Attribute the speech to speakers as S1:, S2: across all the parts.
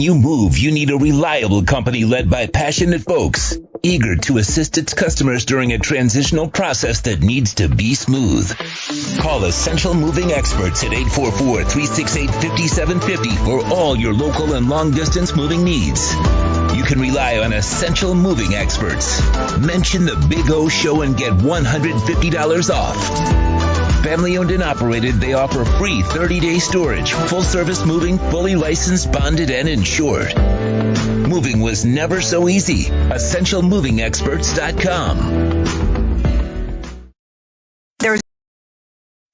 S1: you move, you need a reliable company led by passionate folks, eager to assist its customers during a transitional process that needs to be smooth. Call Essential Moving Experts at 844-368-5750 for all your local and long-distance moving needs. You can rely on Essential Moving Experts. Mention the Big O Show and get $150 off. Family owned and operated, they offer free 30-day storage, full-service moving, fully licensed, bonded, and insured. Moving was never so easy. EssentialMovingExperts.com.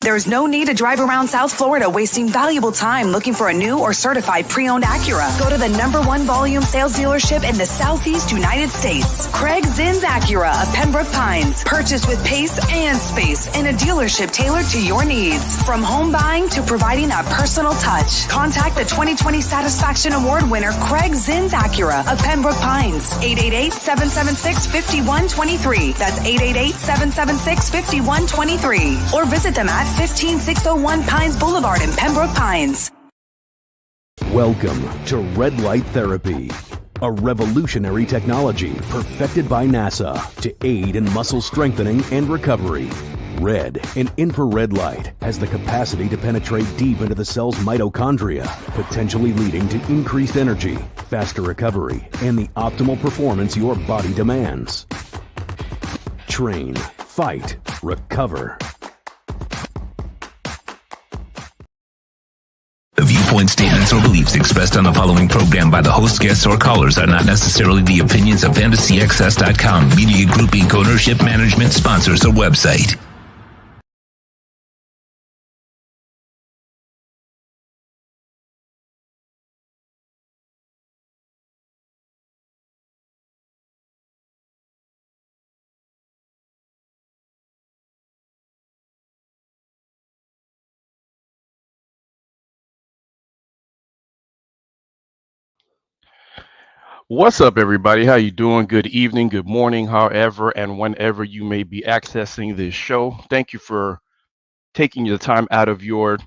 S2: There's no need to drive around South Florida wasting valuable time looking for a new or certified pre-owned Acura. Go to the #1 volume sales dealership in the Southeast United States. Craig Zinn's Acura of Pembroke Pines. Purchased with pace and space in a dealership tailored to your needs. From home buying to providing that personal touch. Contact the 2020 Satisfaction Award winner Craig Zinn's Acura of Pembroke Pines. 888-776-5123. That's 888-776-5123. Or visit them at 15601 Pines Boulevard in Pembroke Pines.
S3: Welcome to Red Light Therapy, a revolutionary technology perfected by NASA to aid in muscle strengthening and recovery. Red and infrared light has the capacity to penetrate deep into the cell's mitochondria, potentially leading to increased energy, faster recovery, and the optimal performance your body demands. Train, fight, recover.
S1: The viewpoints, statements, or beliefs expressed on the following program by the host, guests, or callers are not necessarily the opinions of FantasyXS.com, Media Group Inc., ownership, management, sponsors, or website.
S4: What's up, everybody? How you doing? Good evening, good morning, however and whenever you may be accessing this show. Thank you for taking the time out of your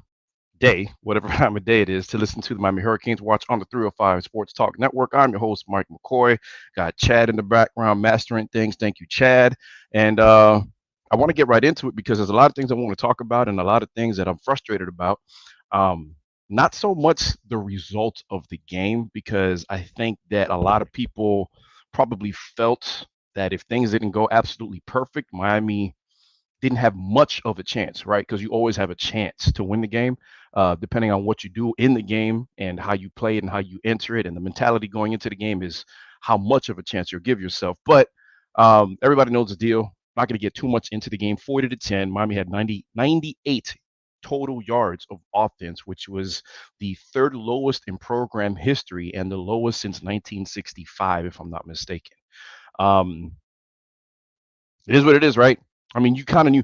S4: day, whatever time of day it is, to listen to the Miami Hurricanes Watch on the 305 Sports Talk Network. I'm your host, Mike McCoy. Got Chad in the background mastering things. Thank you, Chad. And I want to get right into it because there's a lot of things I want to talk about and a lot of things that I'm frustrated about. Not so much the result of the game, because I think that a lot of people probably felt that if things didn't go absolutely perfect, Miami didn't have much of a chance, right? Because you always have a chance to win the game, depending on what you do in the game and how you play it and how you enter it. And the mentality going into the game is how much of a chance you'll give yourself. But everybody knows the deal. Not going to get too much into the game. 40-10. Miami had 98 total yards of offense, which was the third lowest in program history and the lowest since 1965, if I'm not mistaken. It is what it is, right? I mean, you kind of knew.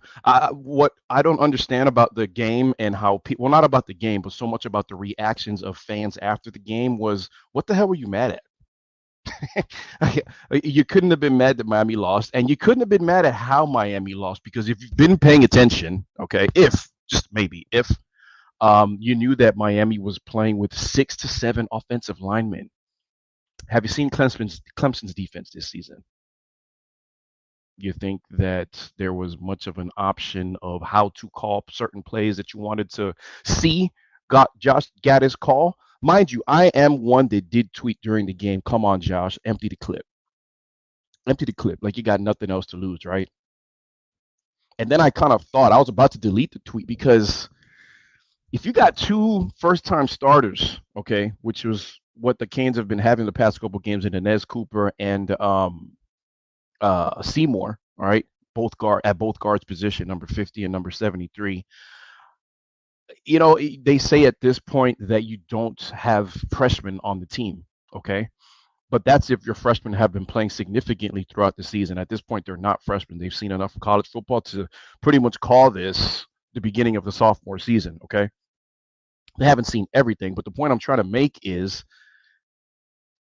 S4: What I don't understand about the game and how people, well, not about the game, but so much about the reactions of fans after the game was, what the hell were you mad at? You couldn't have been mad that Miami lost, and you couldn't have been mad at how Miami lost, because if you've been paying attention, okay, just maybe if you knew that Miami was playing with 6 to 7 offensive linemen. Have you seen Clemson's defense this season? You think that there was much of an option of how to call certain plays that you wanted to see? Josh got his call. Mind you, I am one that did tweet during the game, come on, Josh, empty the clip. Empty the clip, like you got nothing else to lose, right? And then I kind of thought I was about to delete the tweet, because if you got 2 first-time starters, okay, which was what the Canes have been having the past couple games in Inez Cooper and Seymour, all right, both guards position, number 50 and number 73. You know, they say at this point that you don't have freshmen on the team, okay? But that's if your freshmen have been playing significantly throughout the season. At this point, they're not freshmen. They've seen enough of college football to pretty much call this the beginning of the sophomore season, okay? They haven't seen everything, but the point I'm trying to make is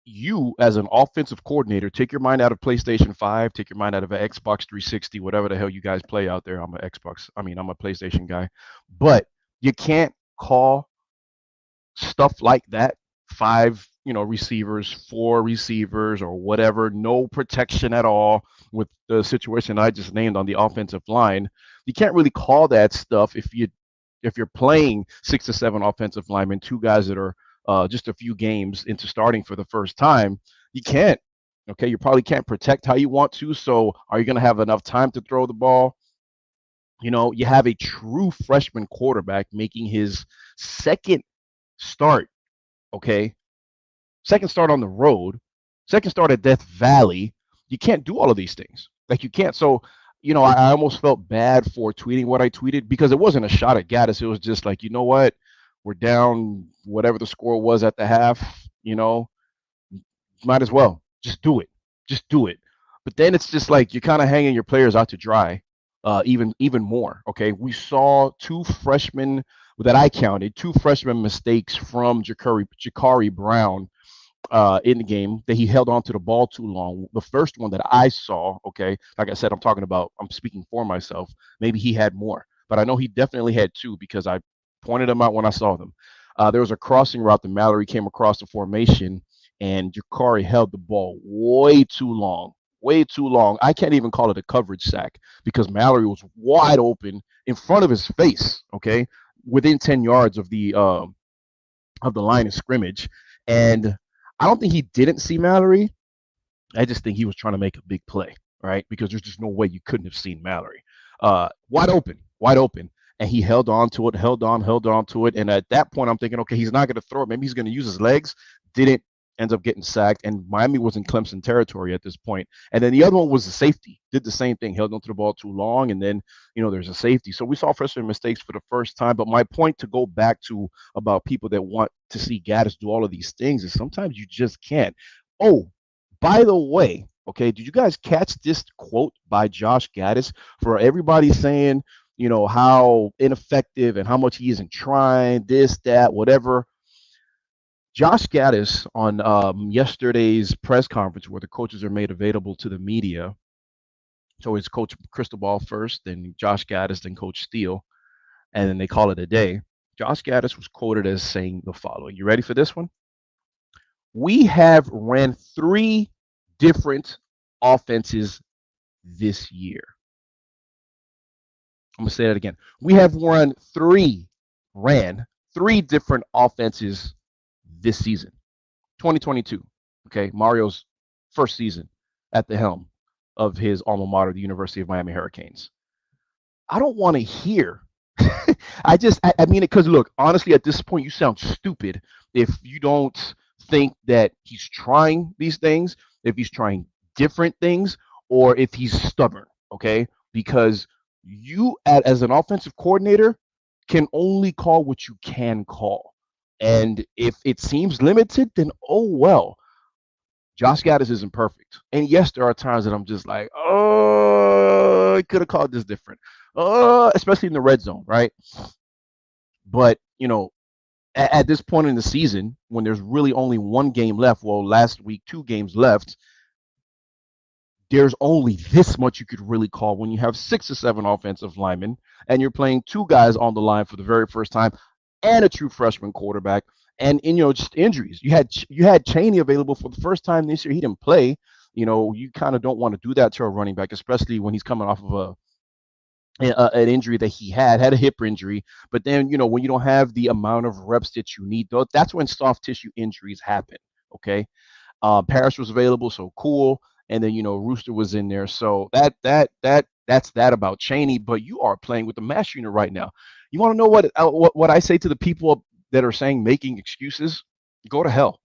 S4: you, as an offensive coordinator, take your mind out of PlayStation 5, take your mind out of an Xbox 360, whatever the hell you guys play out there. I'm a PlayStation guy. But you can't call stuff like that 5 receivers, 4 receivers or whatever, no protection at all with the situation I just named on the offensive line. You can't really call that stuff if you're playing 6 to 7 offensive linemen, 2 guys that are just a few games into starting for the first time. You can't. Okay, you probably can't protect how you want to. So are you going to have enough time to throw the ball? You have a true freshman quarterback making his second start. Okay, second start on the road, second start at Death Valley. You can't do all of these things. Like you can't. So, I almost felt bad for tweeting what I tweeted because it wasn't a shot at Gaddis. It was just like, you know what? We're down whatever the score was at the half, might as well just do it. Just do it. But then it's just like you're kind of hanging your players out to dry, even more. Okay, we saw two freshman mistakes from Jakari Brown in the game that he held on to the ball too long. The first one that I saw, okay, like I said, I'm speaking for myself. Maybe he had more, but I know he definitely had two because I pointed them out when I saw them. There was a crossing route that Mallory came across the formation, and Jakari held the ball way too long. Way too long. I can't even call it a coverage sack because Mallory was wide open in front of his face, okay, within 10 yards of the line of scrimmage. And I don't think he didn't see Mallory. I just think he was trying to make a big play, right? Because there's just no way you couldn't have seen Mallory. Wide open. And he held on to it, held on to it. And at that point, I'm thinking, okay, he's not going to throw it. Maybe he's going to use his legs. Didn't. Ends up getting sacked. And Miami was in Clemson territory at this point. And then the other one was the safety. Did the same thing. Held onto the ball too long. And then, there's a safety. So we saw freshman mistakes for the first time. But my point to go back to about people that want to see Gaddis do all of these things is sometimes you just can't. Oh, by the way, okay, did you guys catch this quote by Josh Gaddis for everybody saying, how ineffective and how much he isn't trying, this, that, whatever? Josh Gaddis on yesterday's press conference where the coaches are made available to the media. So it's Coach Cristobal first, then Josh Gaddis, then Coach Steele, and then they call it a day. Josh Gaddis was quoted as saying the following. You ready for this one? We have ran 3 different offenses this year. I'm going to say that again. We have ran 3 different offenses this season, 2022. Okay, Mario's first season at the helm of his alma mater, the University of Miami Hurricanes. I don't want to hear. I mean it because look, honestly, at this point, you sound stupid if you don't think that he's trying these things, if he's trying different things, or if he's stubborn. Okay, because you, as an offensive coordinator, can only call what you can call. And if it seems limited, then oh well. Josh Gaddis isn't perfect. And yes, there are times that I'm just like, oh, I could have called this different. Especially in the red zone, right? But, at this point in the season, when there's really only 1 game left, well, last week, 2 games left, there's only this much you could really call when you have 6 or 7 offensive linemen and you're playing 2 guys on the line for the very first time and a true freshman quarterback, and just injuries. You had Chaney available for the first time this year. He didn't play. You kind of don't want to do that to a running back, especially when he's coming off of an injury that he had a hip injury. But then, when you don't have the amount of reps that you need, though, that's when soft tissue injuries happen. Okay, Parrish was available, so cool. And then Rooster was in there, so that's that about Chaney. But you are playing with the mash unit right now. You want to know what I say to the people that are saying making excuses? Go to hell.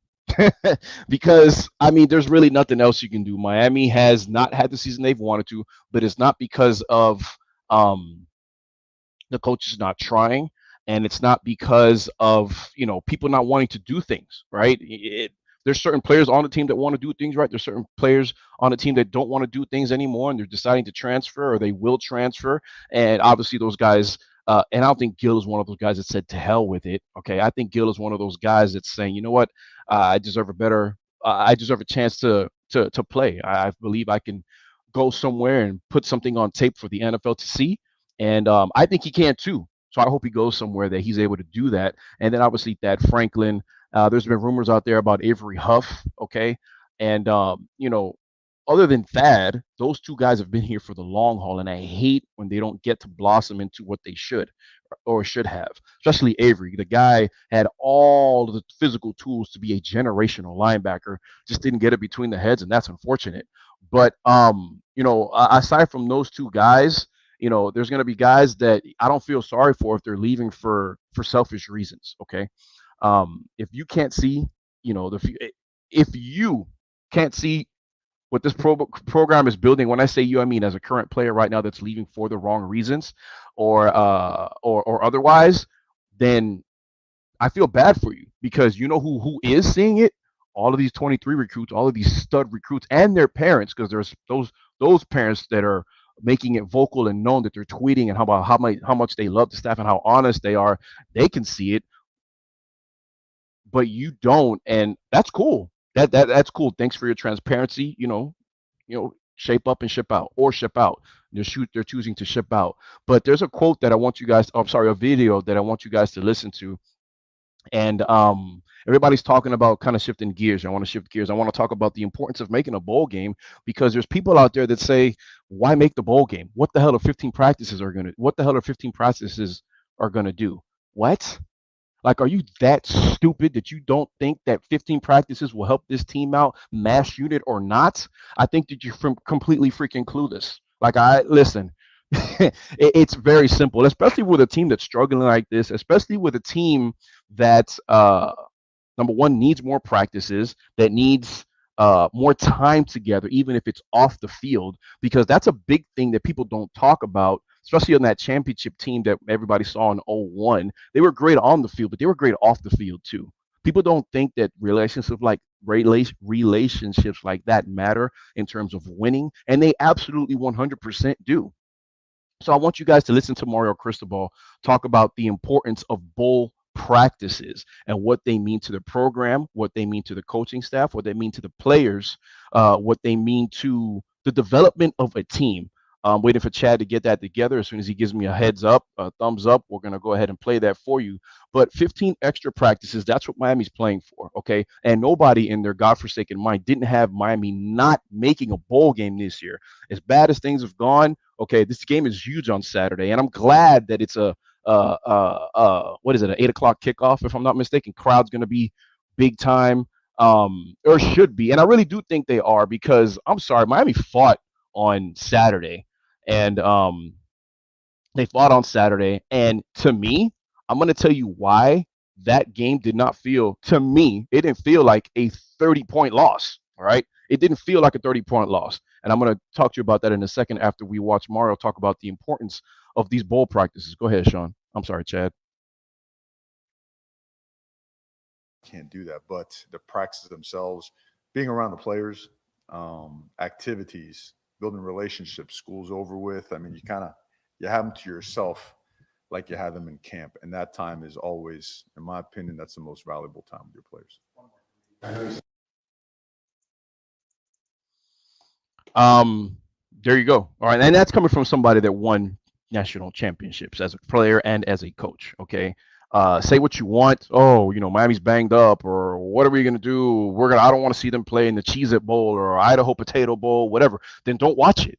S4: Because, I mean, there's really nothing else you can do. Miami has not had the season they've wanted to, but it's not because of the coaches not trying, and it's not because of, people not wanting to do things, right? There's certain players on the team that want to do things right. There's certain players on the team that don't want to do things anymore, and they're deciding to transfer, or they will transfer. And obviously those guys, and I don't think Gil is one of those guys that said to hell with it. Okay, I think Gil is one of those guys that's saying, you know what, I deserve a chance to play. I believe I can go somewhere and put something on tape for the NFL to see, and I think he can too. So I hope he goes somewhere that he's able to do that. And then obviously Thad Franklin, There's been rumors out there about Avery Huff, okay? And, other than Thad, those two guys have been here for the long haul, and I hate when they don't get to blossom into what they should or should have, especially Avery. The guy had all the physical tools to be a generational linebacker, just didn't get it between the heads, and that's unfortunate. But, aside from those two guys, there's going to be guys that I don't feel sorry for if they're leaving for selfish reasons, okay? If you can't see, if you can't see what this program is building, when I say you, I mean as a current player right now that's leaving for the wrong reasons, or otherwise, then I feel bad for you, because you know who is seeing it? All of these 23 recruits, all of these stud recruits, and their parents, because there's those parents that are making it vocal and known that they're tweeting and how much they love the staff and how honest they are. They can see it, but you don't, and that's cool. That's cool. Thanks for your transparency. Shape up and ship out, or ship out. They're choosing to ship out. But there's a quote that I want you guys. I'm sorry, a video that I want you guys to listen to. And everybody's talking about kind of shifting gears. I want to shift gears. I want to talk about the importance of making a bowl game, because there's people out there that say, why make the bowl game? What the hell are 15 practices are going to do? What? Like, are you that stupid that you don't think that 15 practices will help this team out, mass unit or not? I think that you're completely freaking clueless. Like, listen, it's very simple, especially with a team that's struggling like this, especially with a team that, number one, needs more practices, that needs more time together, even if it's off the field, because that's a big thing that people don't talk about, especially on that championship team that everybody saw in 01. They were great on the field, but they were great off the field too. People don't think that relationships like that matter in terms of winning, and they absolutely 100% do. So I want you guys to listen to Mario Cristobal talk about the importance of bowl practices and what they mean to the program, what they mean to the coaching staff, what they mean to the players, what they mean to the development of a team. I'm waiting for Chad to get that together. As soon as he gives me a heads up, a thumbs up, we're going to go ahead and play that for you. But 15 extra practices, that's what Miami's playing for, okay? And nobody in their godforsaken mind didn't have Miami not making a bowl game this year. As bad as things have gone, okay, this game is huge on Saturday, and I'm glad that it's an 8 o'clock kickoff, if I'm not mistaken. Crowd's going to be big time, or should be. And I really do think they are, because I'm sorry, Miami fought on Saturday. And they fought on Saturday. And to me, I'm going to tell you why that game did not feel, to me, it didn't feel like a 30-point loss. All right. It didn't feel like a 30-point loss. And I'm going to talk to you about that in a second after we watch Mario talk about the importance of these bowl practices. Go ahead, Sean. I'm sorry, Chad.
S5: Can't do that. But the practices themselves, being around the players, activities, building relationships, school's over with. I mean, you have them to yourself like you have them in camp. And that time is always, in my opinion, that's the most valuable time with your players.
S4: There you go. All right. And that's coming from somebody that won national championships as a player and as a coach. Okay. Say what you want. Oh, Miami's banged up, or what are we going to do? I don't want to see them play in the Cheez-It Bowl or Idaho Potato Bowl, whatever. Then don't watch it.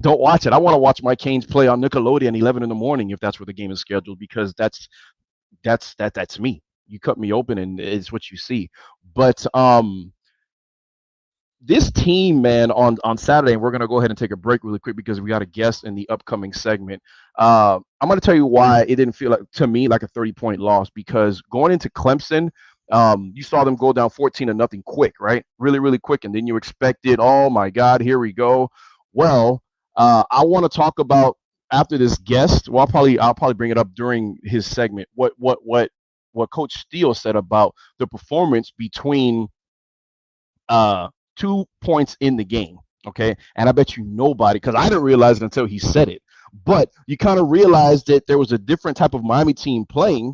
S4: Don't watch it. I want to watch my Canes play on Nickelodeon 11 in the morning if that's where the game is scheduled, because that's me. You cut me open and it's what you see. But this team, man, on Saturday, and we're going to go ahead and take a break really quick because we got a guest in the upcoming segment. I'm going to tell you why it didn't feel to me like a 30-point loss, because going into Clemson, you saw them go down 14-0 quick, right? Really, really quick. And then you expected, oh my God, here we go. Well, I want to talk about, after this guest, well, I'll probably bring it up during his segment, what Coach Steele said about the performance between 2 points in the game, okay? And I bet you nobody, because I didn't realize it until he said it, but you kind of realized that there was a different type of Miami team playing,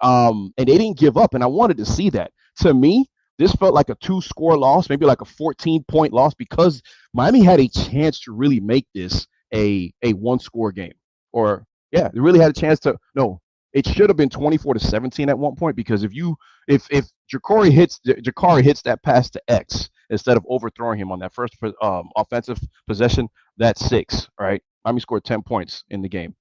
S4: and they didn't give up, and I wanted to see that. To me, this felt like a 2-score loss, maybe like a 14-point loss, because Miami had a chance to really make this a 1-score game. Or, yeah, they really had a chance to – no, It should have been 24-17 at one point, because if Jakari hits that pass to X instead of overthrowing him on that first offensive possession, that's 6, right? Miami scored 10 points in the game.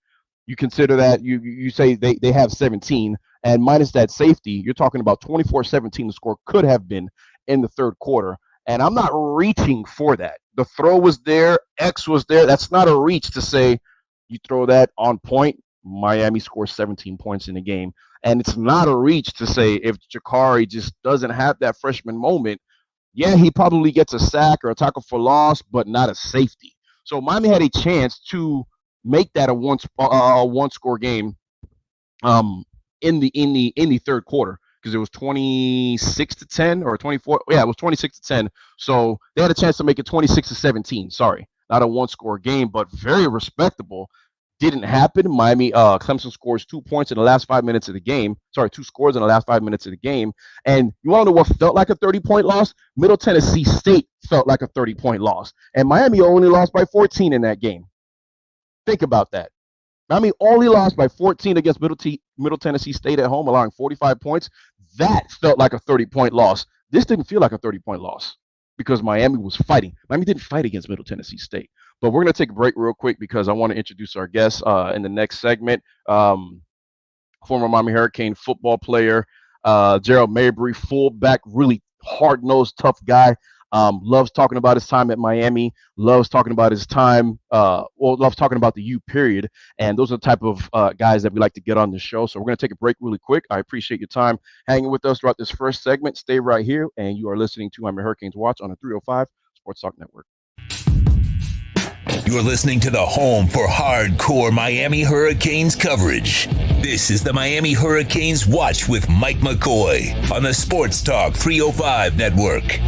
S4: You consider that, you say they have 17, and minus that safety, you're talking about 24-17 the score could have been in the third quarter. And I'm not reaching for that. The throw was there, X was there. That's not a reach to say you throw that on point, Miami scores 17 points in the game. And it's not a reach to say if Jakari just doesn't have that freshman moment, yeah, he probably gets a sack or a tackle for loss, but not a safety. So Miami had a chance to make that a one-score game in the third quarter, because it was 26-10 or 24. Yeah, it was 26-10. So they had a chance to make it 26-17. Sorry, not a one-score game, but very respectable. Didn't happen. Miami, Clemson scores 2 points in the last 5 minutes of the game. Sorry, 2 scores in the last 5 minutes of the game. And you want to know what felt like a 30-point loss? Middle Tennessee State felt like a 30-point loss. And Miami only lost by 14 in that game. Think about that. Miami only lost by 14 against Middle Tennessee State at home, allowing 45 points. That felt like a 30-point loss. This didn't feel like a 30-point loss because Miami was fighting. Miami didn't fight against Middle Tennessee State. But we're going to take a break real quick because I want to introduce our guest in the next segment. Former Miami Hurricane football player, Gerald Mabry, fullback, really hard-nosed, tough guy. Loves talking about his time at Miami, loves talking about his time, loves talking about the U period. And those are the type of guys that we like to get on the show. So we're going to take a break really quick. I appreciate your time hanging with us throughout this first segment. Stay right here, and you are listening to Miami Hurricanes Watch on the 305 Sports Talk Network.
S1: You're listening to the home for hardcore Miami Hurricanes coverage. This is the Miami Hurricanes Watch with Mike McCoy on the Sports Talk 305 Network.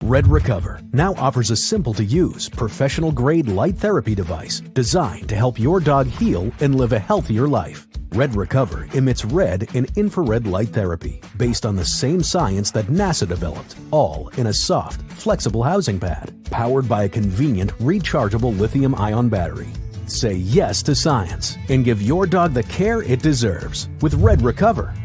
S3: Red Recover now offers a simple-to-use, professional-grade light therapy device designed to help your dog heal and live a healthier life. Red Recover emits red and infrared light therapy based on the same science that NASA developed, all in a soft, flexible housing pad powered by a convenient, rechargeable lithium-ion battery. Say yes to science and give your dog the care it deserves with Red Recover.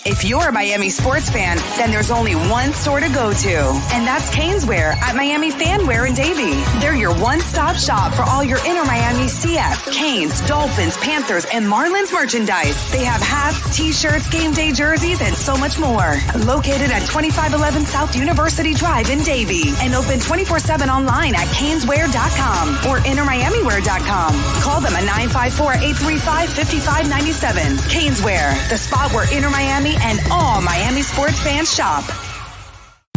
S2: If you're a Miami sports fan, then there's only one store to go to, and that's Caneswear at Miami Fanwear in Davie. They're your one-stop shop for all your inner Miami CF, Canes, Dolphins, Panthers, and Marlins merchandise. They have hats, t-shirts, game day jerseys, and so much more. Located at 2511 South University Drive in Davie, and open 24/7 online at caneswear.com or innermiamiwear.com. Call them at 954-835-5597. Caneswear, the spot where inner Miami and all Miami sports fans shop.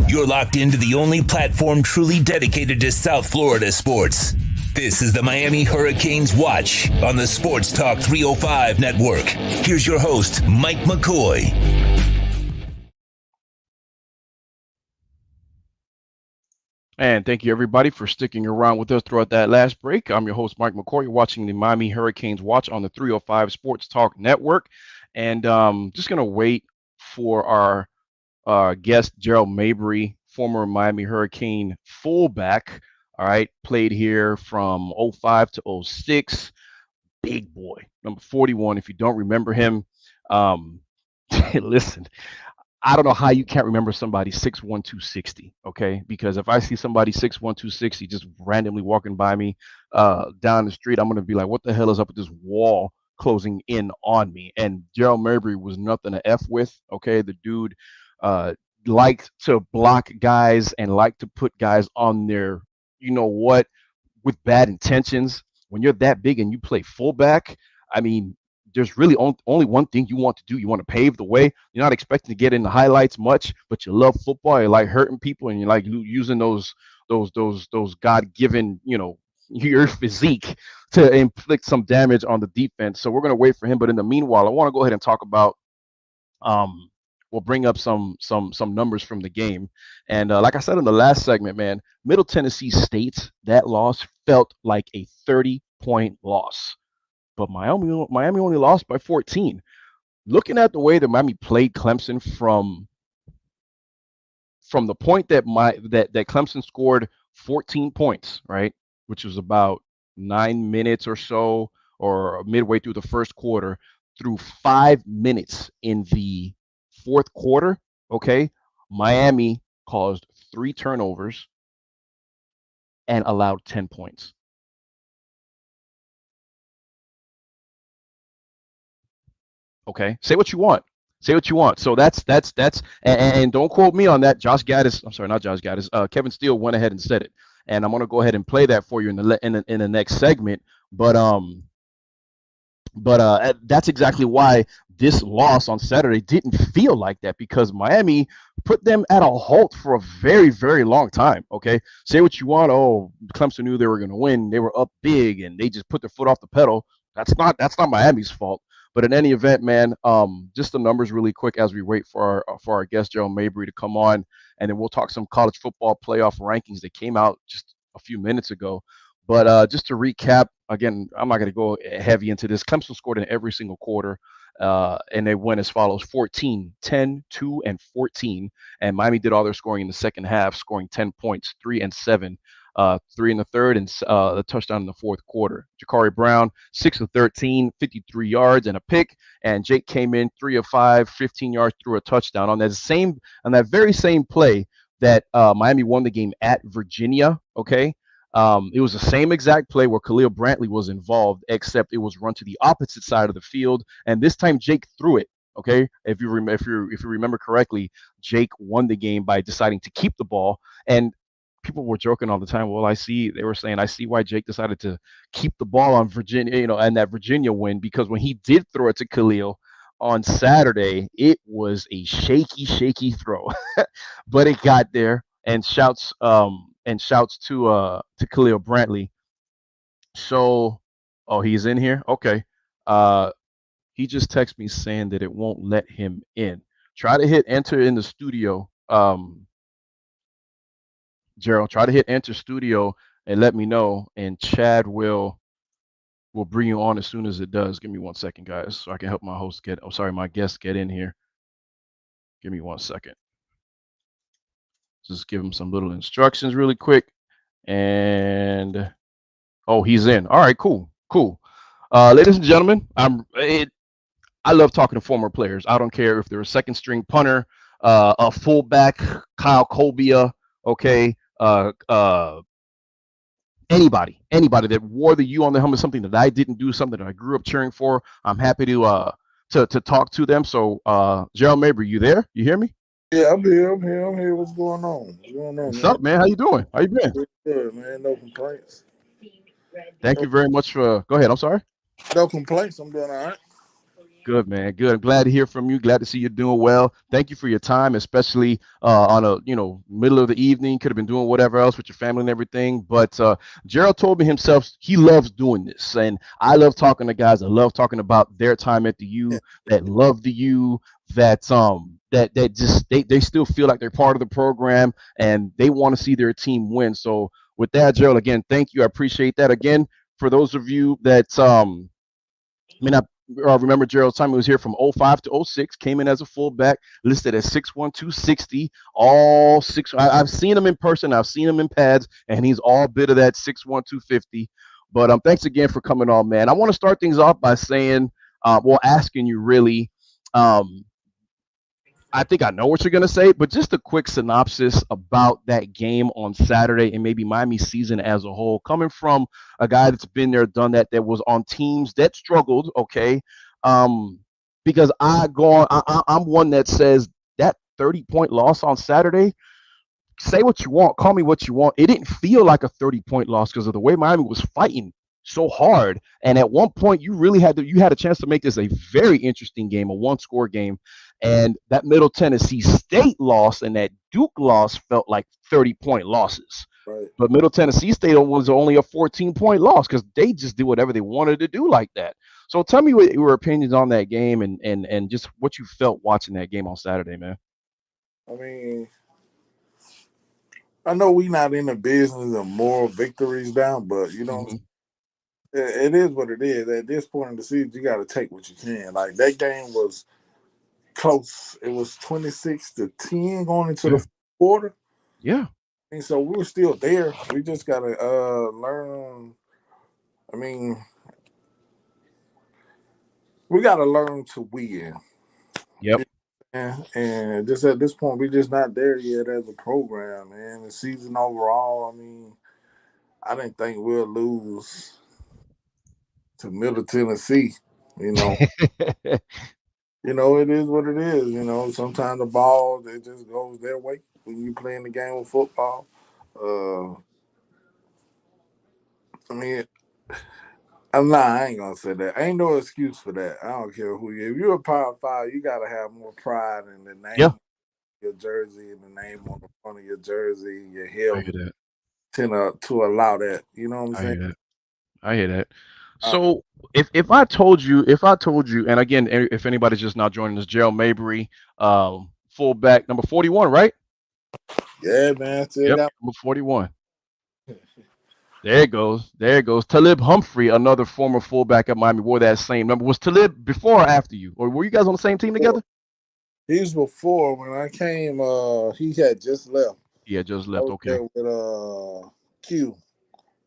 S1: You're locked into the only platform truly dedicated to South Florida sports. This is the Miami Hurricanes Watch on the Sports Talk 305 Network. Here's your host, Mike McCoy.
S4: And thank you, everybody, for sticking around with us throughout that last break. I'm your host, Mike McCoy. You're watching the Miami Hurricanes Watch on the 305 Sports Talk Network. And just going to wait for our guest, Gerald Mabry, former Miami Hurricane fullback. All right, played here from 05 to 06. Big boy, number 41, if you don't remember him. Listen, I don't know how you can't remember somebody 6'1", 260, okay? Because if I see somebody 6'1", 260 just randomly walking by me down the street, I'm going to be like, what the hell is up with this wall closing in on me? And Gerald Mabry was nothing to F with, okay? The dude liked to block guys and liked to put guys on their, you know what, with bad intentions. When you're that big and you play fullback, I mean, there's really only one thing you want to do. You want to pave the way. You're not expecting to get in the highlights much, but you love football. You like hurting people, and you like using those God-given, you know, your physique to inflict some damage on the defense. So we're going to wait for him. But in the meanwhile, I want to go ahead and talk about we'll bring up some numbers from the game. And like I said in the last segment, man, Middle Tennessee State, that loss felt like a 30-point loss. But Miami only lost by 14. Looking at the way that Miami played Clemson from the point that that Clemson scored 14 points, right, which was about 9 minutes or so, or midway through the first quarter, through 5 minutes in the fourth quarter, okay, Miami caused 3 turnovers and allowed 10 points. Okay, say what you want. Say what you want. So that's and don't quote me on that. Josh Gaddis, I'm sorry, not Josh Gaddis. Kevin Steele went ahead and said it, and I'm gonna go ahead and play that for you in the next segment. But that's exactly why this loss on Saturday didn't feel like that, because Miami put them at a halt for a very, very long time. Okay, say what you want. Oh, Clemson knew they were going to win. They were up big, and they just put their foot off the pedal. That's not Miami's fault. But in any event, man, just the numbers really quick as we wait for our guest Gerald Mabry to come on, and then we'll talk some college football playoff rankings that came out just a few minutes ago. But just to recap, again, I'm not going to go heavy into this. Clemson scored in every single quarter, and they went as follows: 14, 10, 2, and 14. And Miami did all their scoring in the second half, scoring 10 points, 3 and 7. 3 in the third, and the touchdown in the fourth quarter. Ja'Cory Brown, 6 of 13, 53 yards and a pick. And Jake came in 3 of 5, 15 yards, threw a touchdown on that very same play that Miami won the game at Virginia. Okay. It was the same exact play where Khalil Brantley was involved, except it was run to the opposite side of the field, and this time Jake threw it. Okay, if you remember correctly, Jake won the game by deciding to keep the ball, and people were joking all the time. Well, they were saying, I see why Jake decided to keep the ball on Virginia, and that Virginia win, because when he did throw it to Khalil on Saturday, it was a shaky throw, but it got there. And shouts to Khalil Brantley. So, oh, he's in here. Okay. He just texted me saying that it won't let him in. Try to hit enter in the studio. Gerald, try to hit enter studio and let me know, and Chad will bring you on as soon as it does. Give me 1 second, guys, so I can help my guest get in here. Give me 1 second. Just give him some little instructions really quick. And he's in. All right, cool. Ladies and gentlemen, I love talking to former players. I don't care if they're a second string punter, a fullback, Kyle Kobia, okay, anybody that wore the U on the helmet, something that I didn't do, something that I grew up cheering for. I'm happy to talk to them. So, Gerald Mabry, you there? You hear me?
S6: Yeah, I'm here. What's going on?
S4: What's up, man? How you doing? How you been?
S6: Good, man. No complaints.
S4: Thank you very much for. Go ahead. I'm sorry.
S6: No complaints. I'm doing all right.
S4: Good, man. Good. I'm glad to hear from you. Glad to see you doing well. Thank you for your time, especially on a middle of the evening. Could have been doing whatever else with your family and everything. But Gerald told me himself he loves doing this, and I love talking to guys. I love talking about their time at the U, that love the U, that they still feel like they're part of the program and they want to see their team win. So with that, Gerald, again, thank you. I appreciate that. Again, for those of you that may not remember Gerald's time, he was here from 05 to 06, came in as a fullback, listed at 6'1", 260, all six. I've seen him in person, I've seen him in pads, and he's all bit of that 6'1", 250. But thanks again for coming on, man. I want to start things off by saying, asking you really, I think I know what you're going to say, but just a quick synopsis about that game on Saturday and maybe Miami's season as a whole, coming from a guy that's been there, done that was on teams that struggled, okay? Because I'm one that says that 30-point loss on Saturday, say what you want, call me what you want. It didn't feel like a 30-point loss because of the way Miami was fighting so hard, and at one point you had a chance to make this a very interesting game, a one-score game, and that Middle Tennessee State loss and that Duke loss felt like 30-point losses.
S6: Right.
S4: But Middle Tennessee State was only a 14-point loss because they just did whatever they wanted to do like that. So tell me what your opinions on that game and just what you felt watching that game on Saturday, man.
S6: I mean, I know we not in the business of moral victories down, but
S4: Hmm.
S6: it is what it is. At this point in the season, you got to take what you can. Like that game was close. It was 26-10 going into the
S4: Yeah.
S6: fourth quarter.
S4: Yeah.
S6: And so we were still there. We just gotta learn. I mean, we gotta learn to win.
S4: Yep.
S6: And just at this point, we're just not there yet as a program, man. The season overall, I mean, I didn't think we'll lose to Middle Tennessee. You know, it is what it is. Sometimes the ball it just goes their way when you playing the game of football. Uh, I mean, I ain't gonna say that. Ain't no excuse for that. I don't care who you. If you're a Power Five, you gotta have more pride in the
S4: Yeah.
S6: name, your jersey, and the name on the front of your jersey, your
S4: I hear
S6: helmet,
S4: that.
S6: to allow that. You know what I'm
S4: I
S6: saying?
S4: hear that. I hear that.
S6: Uh,
S4: So if I told you, and again, if anybody's just not joining us, Gerald Mabry, fullback number 41, right?
S6: yeah, man. Still
S4: Yep,
S6: got.
S4: number 41. There it goes. There it goes. Talib Humphrey, another former fullback at Miami, wore that same number. Was Talib before or after you, or were you guys on the same team together?
S6: He was before when I came. He had just left.
S4: Yeah, just
S6: I
S4: left.
S6: was
S4: Okay.
S6: there with Q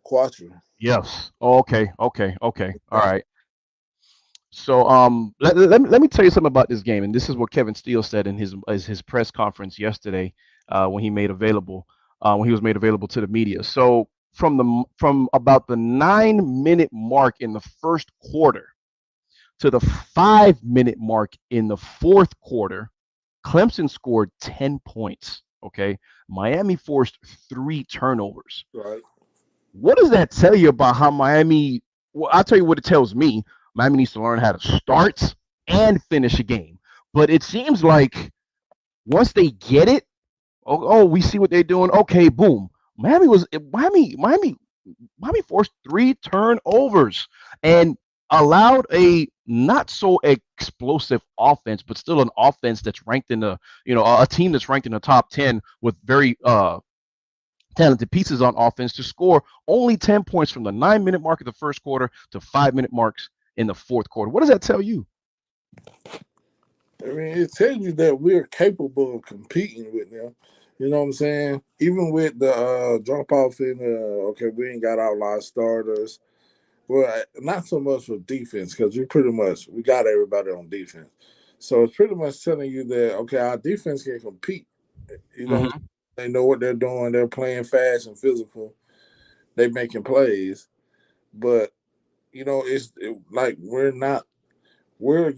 S6: Quattro.
S4: Yes. Oh, okay. Okay. Okay. All right. So let me tell you something about this game, and this is what Kevin Steele said in his press conference yesterday when he was made available to the media. So from about the 9-minute mark in the first quarter to the 5-minute mark in the fourth quarter, Clemson scored 10 points. Okay, Miami forced 3 turnovers.
S6: Right.
S4: What does that tell you about how Miami? Well, I'll tell you what it tells me. Miami needs to learn how to start and finish a game. But it seems like once they get it, we see what they're doing. Okay, boom. Miami forced 3 turnovers and allowed a not so explosive offense, but still an offense that's ranked in a team that's ranked in the top 10 with very talented pieces on offense to score only 10 points from the 9-minute mark of the first quarter to 5-minute marks in the fourth quarter. What does that tell you?
S6: I mean, it tells you that we're capable of competing with them. You know what I'm saying? Even with the drop off in, okay, we ain't got our lot of starters. Well, not so much for defense because we got everybody on defense. So it's pretty much telling you that okay, our defense can compete. You know,
S4: Mm-hmm.
S6: they know what they're doing. They're playing fast and physical. They making plays, but like we're not. We're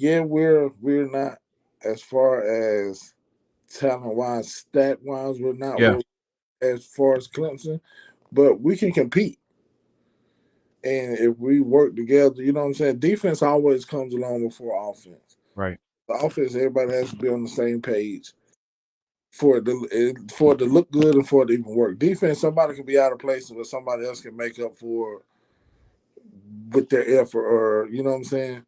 S6: not as far as talent wise, stat wise. We're not
S4: Yeah,
S6: where as far as Clemson, but we can compete. And if we work together, you know what I'm saying? Defense always comes along before offense.
S4: right.
S6: The offense, everybody has to be on the same page for it to look good and for it to even work. Defense, somebody can be out of place, but somebody else can make up for with their effort, or you know what I'm saying.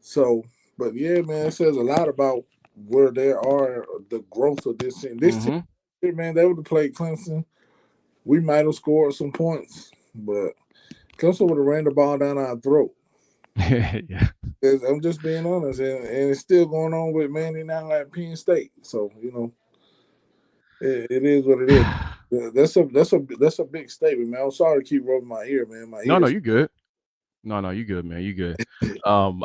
S6: So, but yeah, man, it says a lot about where they are, the growth of this team. This team,
S4: Mm-hmm.
S6: man, they would have played Clemson. We might have scored some points, but Clemson would have ran the ball down our throat.
S4: Yeah.
S6: I'm just being honest, and it's still going on with Manny now at Penn State. So it is what it is. That's a big statement, man. I'm sorry to keep rubbing my ear, man. My
S4: No, no,
S6: ears.
S4: you good. No, you good, man. You good.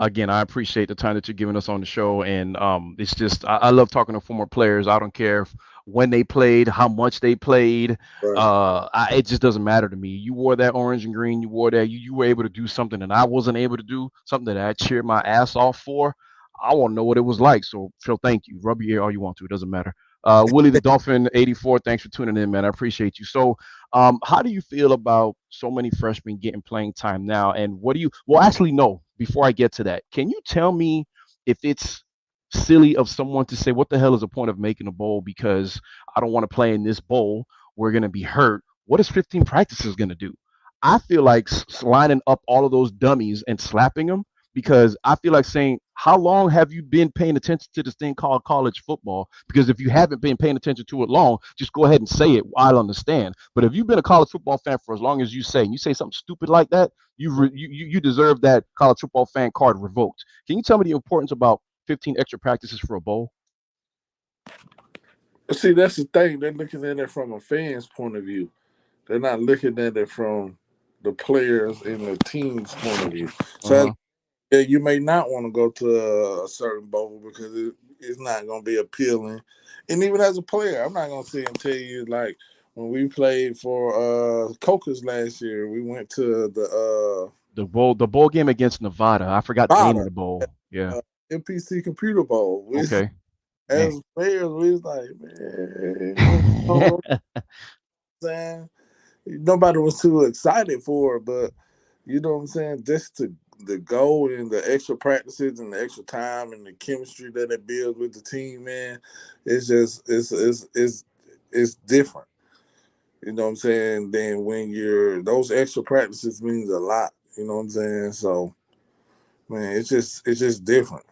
S4: Again, I appreciate the time that you're giving us on the show, and it's just I love talking to former players. I don't care when they played, how much they played.
S6: Right.
S4: It just doesn't matter to me. You wore that orange and green. You wore that. You were able to do something that I wasn't able to do. Something that I cheered my ass off for. I want to know what it was like. So thank you. Rub your ear all you want to. It doesn't matter. Willie the Dolphin 84. Thanks for tuning in, man. I appreciate you. So how do you feel about so many freshmen getting playing time now? And what do you, well, actually, no, before I get to that, can you tell me if it's silly of someone to say, what the hell is the point of making a bowl because I don't want to play in this bowl? We're going to be hurt. what is 15 practices going to do? I feel like lining up all of those dummies and slapping them, because I feel like saying, how long have you been paying attention to this thing called college football? Because if you haven't been paying attention to it long, just go ahead and say it. I'll understand. But if you've been a college football fan for as long as you say, and you say something stupid like that, you deserve that college football fan card revoked. Can you tell me the importance about 15 extra practices for a bowl?
S6: See, that's the thing. They're looking at it from a fan's point of view. They're not looking at it from the players and the team's point of view. So
S4: Uh-huh.
S6: yeah, you may not want to go to a certain bowl because it's not going to be appealing. And even as a player, I'm not going to sit and tell you, like, when we played for Cocos last year, we went to
S4: The bowl game against Nevada. I forgot the name of
S6: Nevada,
S4: the bowl. Yeah.
S6: MPC Computer Bowl.
S4: Okay.
S6: As
S4: Man.
S6: players, we was like, man, you know what I'm saying? Nobody was too excited for it, but you know what I'm saying? Just to the goal and the extra practices and the extra time and the chemistry that it builds with the team, man, it's just it's different. You know what I'm saying? Then when those extra practices means a lot. You know what I'm saying? So man, it's just different.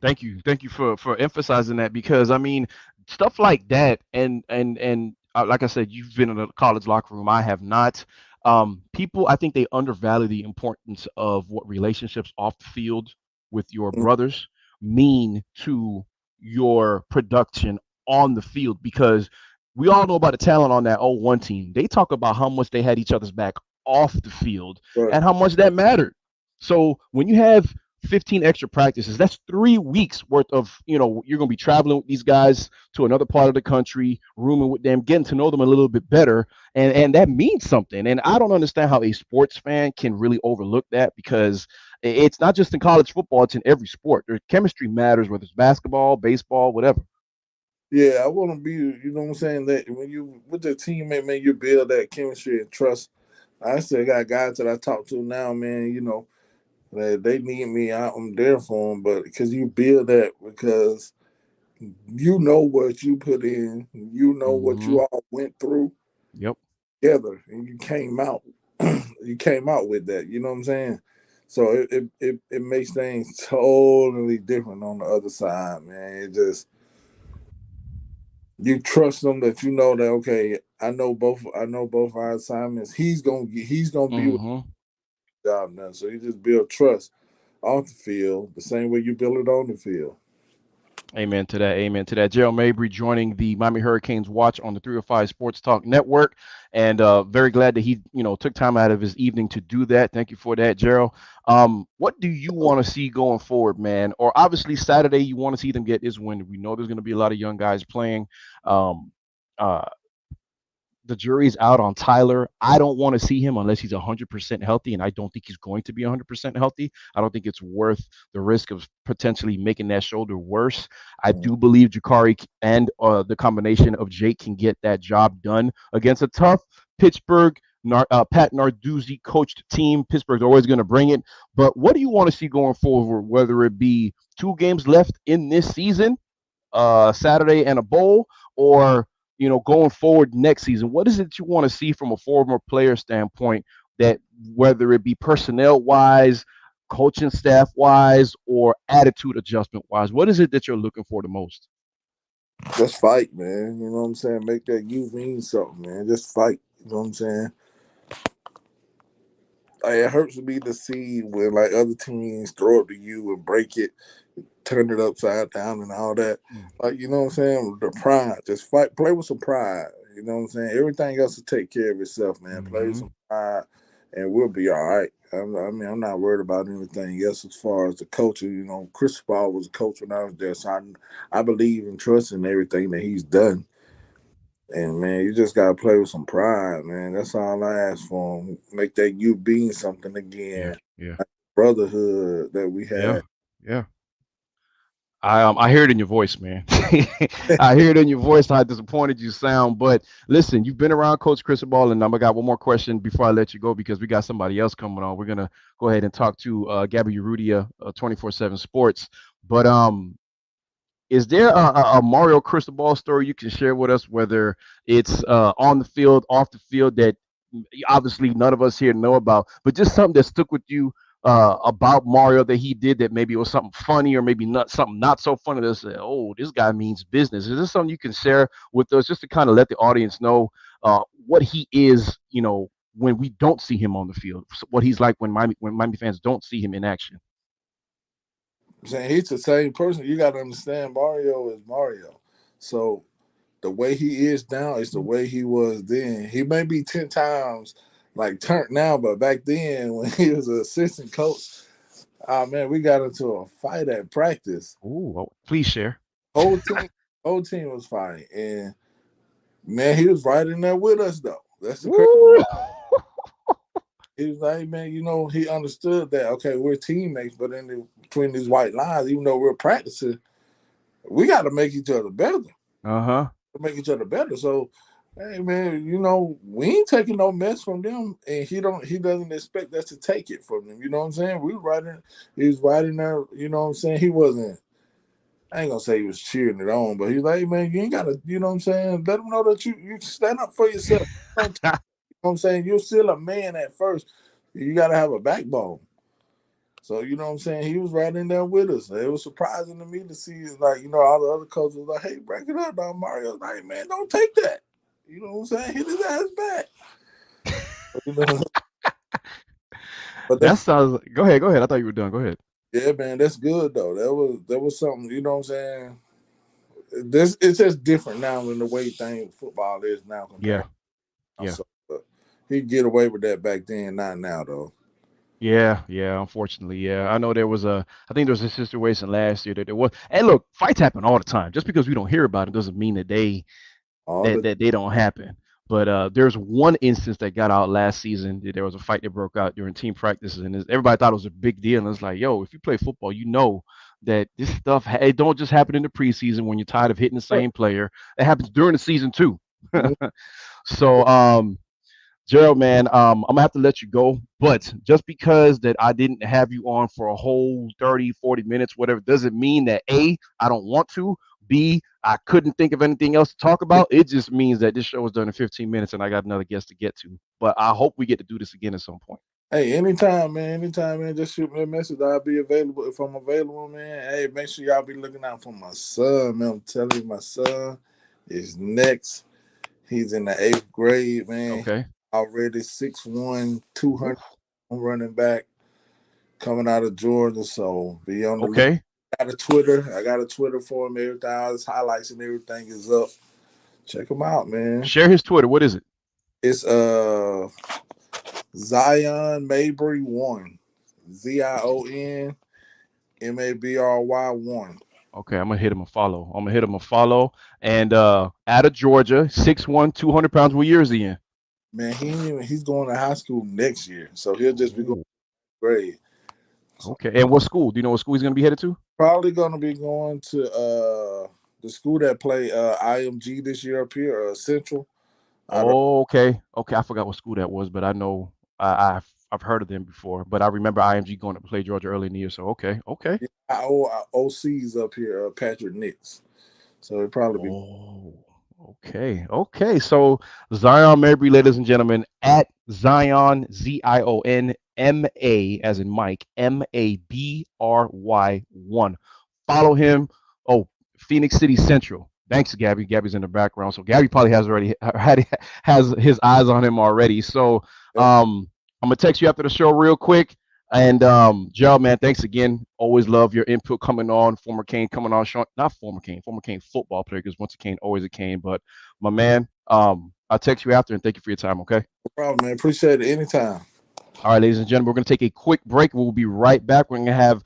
S4: Thank you for emphasizing that, because I mean, stuff like that, and like I said, you've been in a college locker room. I have not. People, I think they undervalue the importance of what relationships off the field with your brothers mean to your production on the field, because we all know about the talent on that 0-1 team. They talk about how much they had each other's back off the field
S6: But
S4: and how much that mattered. So when you have 15 extra practices, that's 3 weeks worth of, you're going to be traveling with these guys to another part of the country, rooming with them, getting to know them a little bit better. And that means something. And I don't understand how a sports fan can really overlook that, because it's not just in college football, it's in every sport. Their chemistry matters, whether it's basketball, baseball, whatever.
S6: yeah, I want to be. You know what I'm saying? That when you with your teammate, man, you build that chemistry and trust. I still got guys that I talk to now, man. You know, they need me, I'm there for them. But because you build that, because you know what you put in, you know what
S4: Hmm.
S6: you all went through
S4: Yep.
S6: together, and you came out, you came out with that. You know what I'm saying? So it makes things totally different on the other side, man. It just you trust them that you know that okay, I know both our assignments. He's gonna be with
S4: Hmm.
S6: the job now. So you just build trust off the field the same way you build it on the field.
S4: Amen to that. Amen to that. Gerald Mabry joining the Miami Hurricanes watch on the 305 Sports Talk Network, and very glad that he, took time out of his evening to do that. Thank you for that, Gerald. What do you want to see going forward, man? Or obviously Saturday, you want to see them get this win. We know there's going to be a lot of young guys playing. Um, uh, the jury's out on Tyler. I don't want to see him unless he's 100% healthy, and I don't think he's going to be 100% healthy. I don't think it's worth the risk of potentially making that shoulder worse. I do believe Jakari and the combination of Jake can get that job done against a tough Pittsburgh, Pat Narduzzi coached team. Pittsburgh's always going to bring it. But what do you want to see going forward, whether it be 2 games left in this season, Saturday and a bowl, or going forward next season? What is it you want to see from a former player standpoint, that whether it be personnel wise, coaching staff wise, or attitude adjustment wise, what is it that you're looking for the most?
S6: Just fight, man. You know what I'm saying? Make that you mean something, man. Just fight. You know what I'm saying? Like, it hurts me to see when like other teams throw it to you and break it, turn it upside down and all that. Like, you know what I'm saying? The pride. Just fight. Play with some pride. You know what I'm saying? Everything else will take care of itself, man. Play with
S4: Mm-hmm.
S6: some pride and we'll be all right. I mean, I'm not worried about anything else as far as the coaching. You know, Chris Paul was a coach when I was there, so I believe and trust in everything that he's done. And man, you just gotta play with some pride, man. That's all I ask for him. Make that you being something
S4: Yeah,
S6: again.
S4: yeah,
S6: Brotherhood that we
S4: yeah,
S6: had.
S4: yeah. I hear it in your voice, man. I hear it in your voice how disappointed you sound. But listen, you've been around Coach Cristobal, and I got one more question before I let you go, because we got somebody else coming on. We're gonna go ahead and talk to Gabby Urrutia, 24/7 Sports. But is there a Mario crystal ball story you can share with us, whether it's on the field, off the field, that obviously none of us here know about, but just something that stuck with you about Mario that he did that maybe it was something funny or maybe not something not so funny that say, oh, this guy means business. Is this something you can share with us just to kind of let the audience know what he is, when we don't see him on the field, what he's like when Miami fans don't see him in action?
S6: I'm saying he's the same person. You got to understand, Mario is Mario. So the way he is now is the way he was then. He may be 10 times like turned now, but back then when he was an assistant coach, man, we got into a fight at practice.
S4: Ooh, please share.
S6: Whole team was fighting, and man, he was right in there with us though. That's the crazy. He was like, man, he understood that, okay, we're teammates, but between these white lines, even though we're practicing, we got to make each other better. Make each other better. So, hey, man, we ain't taking no mess from them, and he doesn't expect us to take it from them. You know what I'm saying? He was right in there, you know what I'm saying? He wasn't, I ain't gonna say he was cheering it on, but he's like, hey, man, you ain't gotta, you know what I'm saying? Let them know that you stand up for yourself. You know what I'm saying? You're still a man at first. You got to have a backbone. So, you know what I'm saying? He was right in there with us. It was surprising to me to see, like, all the other coaches was like, hey, break it up, dog. Mario's like, man, don't take that. You know what I'm saying? Hit his ass back. But
S4: that sounds. Go ahead. I thought you were done. Go ahead.
S6: Yeah, man, that's good, though. That was something, you know what I'm saying? It's just different now than the way football is now.
S4: Yeah.
S6: So, he'd get away with that back then, not now though.
S4: Yeah, unfortunately, yeah. I know I think there was a situation last year that there was. And look, fights happen all the time. Just because we don't hear about it doesn't mean that they don't happen. But there's one instance that got out last season. There was a fight that broke out during team practices, and everybody thought it was a big deal. And it's like, yo, if you play football, you know that this stuff, it don't just happen in the preseason when you're tired of hitting the same player. It happens during the season too. So, Gerald, man, I'm going to have to let you go. But just because that I didn't have you on for a whole 30, 40 minutes, whatever, doesn't mean that, A, I don't want to, B, I couldn't think of anything else to talk about. It just means that this show was done in 15 minutes and I got another guest to get to. But I hope we get to do this again at some point.
S6: Hey, anytime, man. Just shoot me a message. I'll be available. If I'm available, man, hey, make sure y'all be looking out for my son, man. I'm telling you, my son is next. He's in the 8th grade, man.
S4: Okay.
S6: Already 6'1", 200 running back coming out of Georgia. So be on the
S4: okay.
S6: I got a Twitter for him. Everything, all his highlights and everything is up. Check him out, man.
S4: Share his Twitter. What is it?
S6: It's Zion Mabry 1. ZION MABRY 1.
S4: Okay, I'm gonna hit him a follow. And out of Georgia, 6'1", 200 pounds. What year is he in?
S6: Man, he's going to high school next year, so he'll just be going to grade.
S4: Okay, and what school? Do you know what school he's going to be headed to?
S6: Probably going to be going to the school that play IMG this year up here, Central.
S4: Oh, okay. I forgot what school that was, but I know I've heard of them before. But I remember IMG going to play Georgia early in the year. So okay.
S6: Yeah, our OC's up here, Patrick Nix. So it probably be.
S4: Oh. Okay. So Zion Mabry, ladies and gentlemen, at Zion ZION MA as in Mike MABRY 1. Follow him. Oh, Phoenix City Central. Thanks, Gabby. Gabby's in the background, so Gabby probably has his eyes on him already. So I'm gonna text you after the show real quick. And Gerald, man, thanks again. Always love your input coming on. Former Cane coming on, not former Cane football player, because once a Cane, always a Cane. But my man, I'll text you after and thank you for your time, okay?
S6: No problem, man. Appreciate it anytime.
S4: All right, ladies and gentlemen, we're going to take a quick break. We'll be right back. We're going to have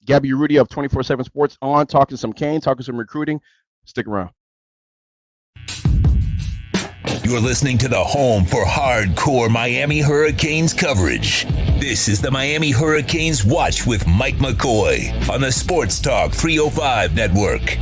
S4: Gabby Urrutia of 24/7 Sports on, talking some Cane, talking some recruiting. Stick around.
S1: You're listening to the home for hardcore Miami Hurricanes coverage. This is the Miami Hurricanes Watch with Mike McCoy on the Sports Talk 305 network.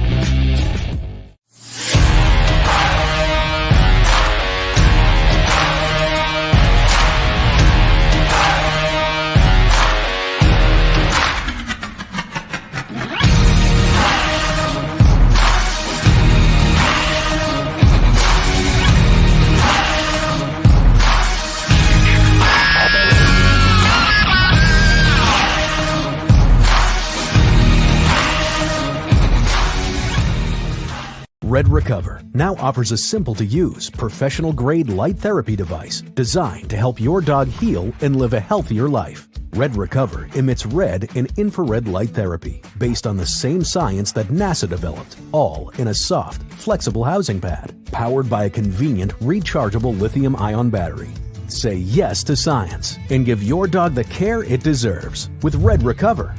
S3: Red Recover now offers a simple-to-use, professional-grade light therapy device designed to help your dog heal and live a healthier life. Red Recover emits red and infrared light therapy based on the same science that NASA developed, all in a soft, flexible housing pad powered by a convenient, rechargeable lithium-ion battery. Say yes to science and give your dog the care it deserves with Red Recover.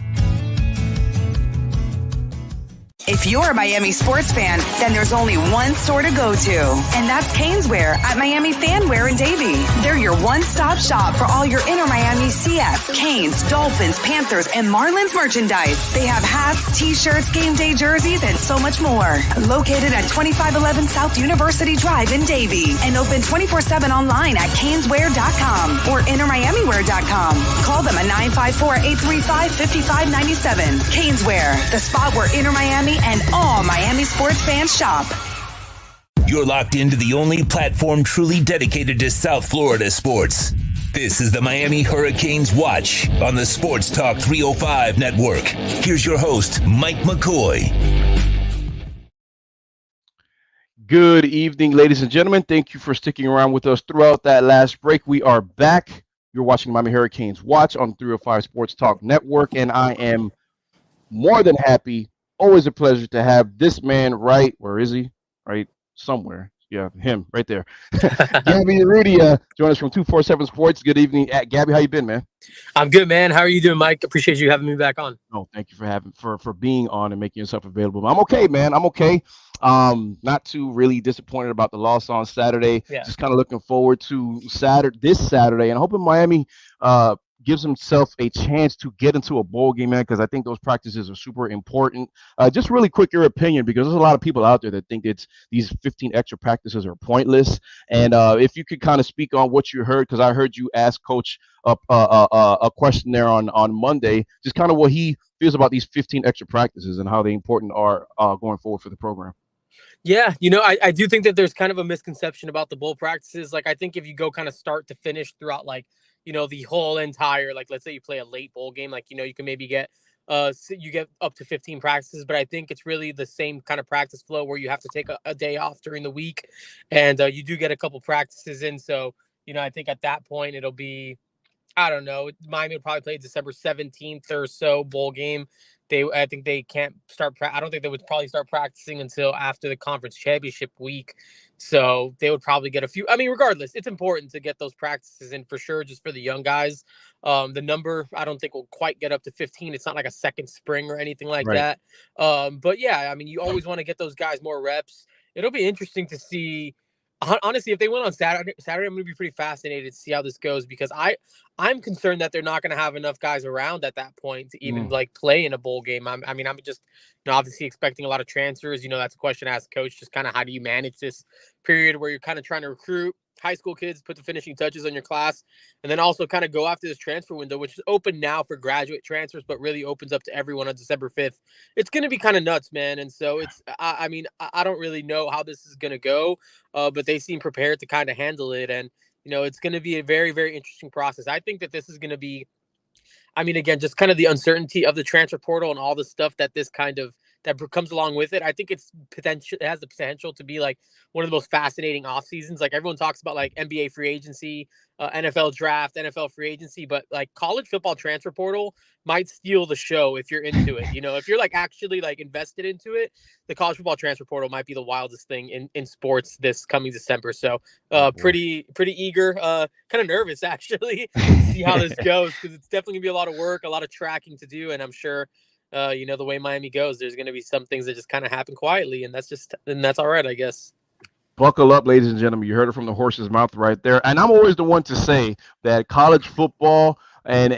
S2: If you're a Miami sports fan, then there's only one store to go to, and that's Caneswear at Miami Fanwear in Davie. They're your one-stop shop for all your inner Miami CF, Canes, Dolphins, Panthers, and Marlins merchandise. They have hats, t-shirts, game day jerseys, and so much more. Located at 2511 South University Drive in Davie, and open 24/7 online at caneswear.com or innermiamiwear.com. Call them at 954-835-5597. Caneswear, the spot where inner Miami and all Miami sports fans shop.
S1: You're locked into the only platform truly dedicated to South Florida sports. This is the Miami Hurricanes Watch on the Sports Talk 305 network. Here's your host, Mike McCoy.
S4: Good evening, ladies and gentlemen. Thank you for sticking around with us throughout that last break. We are back. You're watching Miami Hurricanes Watch on 305 Sports Talk network, and I am more than happy. Always a pleasure to have this man right. Where is he? Right somewhere. Yeah, him right there. Gabby and Rudy join us from 247 Sports. Good evening, Gabby. How you been, man?
S7: I'm good, man. How are you doing, Mike? Appreciate you having me back on.
S4: Oh, thank you for being on and making yourself available. I'm okay, man. I'm okay. Not too really disappointed about the loss on Saturday.
S7: Yeah.
S4: Just kind of looking forward to this Saturday, and hoping Miami gives himself a chance to get into a bowl game, man, because I think those practices are super important. Just really quick, your opinion, because there's a lot of people out there that think these 15 extra practices are pointless. And if you could kind of speak on what you heard, because I heard you ask Coach a question there on Monday, just kind of what he feels about these 15 extra practices and how they important are going forward for the program.
S7: Yeah, I do think that there's kind of a misconception about the bowl practices. Like, I think if you go kind of start to finish throughout, like, the whole entire, like, let's say you play a late bowl game, like, you can maybe get you get up to 15 practices, but I think it's really the same kind of practice flow where you have to take a day off during the week, and you do get a couple practices in. So, I think at that point it'll be, I don't know, Miami will probably play December 17th or so bowl game. I think they can't start. I don't think they would probably start practicing until after the conference championship week. So they would probably get a few. I mean, regardless, it's important to get those practices in for sure, just for the young guys. The number, I don't think will quite get up to 15. It's not like a second spring or anything like that. But yeah, I mean, you always want to get those guys more reps. It'll be interesting to see. Honestly, if they went on Saturday, I'm going to be pretty fascinated to see how this goes, because I'm concerned that they're not going to have enough guys around at that point to even like play in a bowl game. I'm just, obviously expecting a lot of transfers. That's a question I asked Coach, just kind of how do you manage this period where you're kind of trying to recruit high school kids, put the finishing touches on your class, and then also kind of go after this transfer window, which is open now for graduate transfers, but really opens up to everyone on December 5th. It's going to be kind of nuts, man. And so I don't really know how this is going to go, but they seem prepared to kind of handle it. And, it's going to be a very, very interesting process. I think that this is going to be, again, just kind of the uncertainty of the transfer portal and all the stuff that comes along with it. I think it has the potential to be like one of the most fascinating off seasons. Like, everyone talks about like NBA free agency, NFL draft, NFL free agency, but like college football transfer portal might steal the show if you're into it. If you're like actually like invested into it, the college football transfer portal might be the wildest thing in sports this coming December. So pretty eager, kind of nervous actually to see how this goes, because it's definitely gonna be a lot of work, a lot of tracking to do, and I'm sure the way Miami goes, there's going to be some things that just kind of happen quietly, and that's all right, I guess.
S4: Buckle up, ladies and gentlemen. You heard it from the horse's mouth right there. And I'm always the one to say that college football and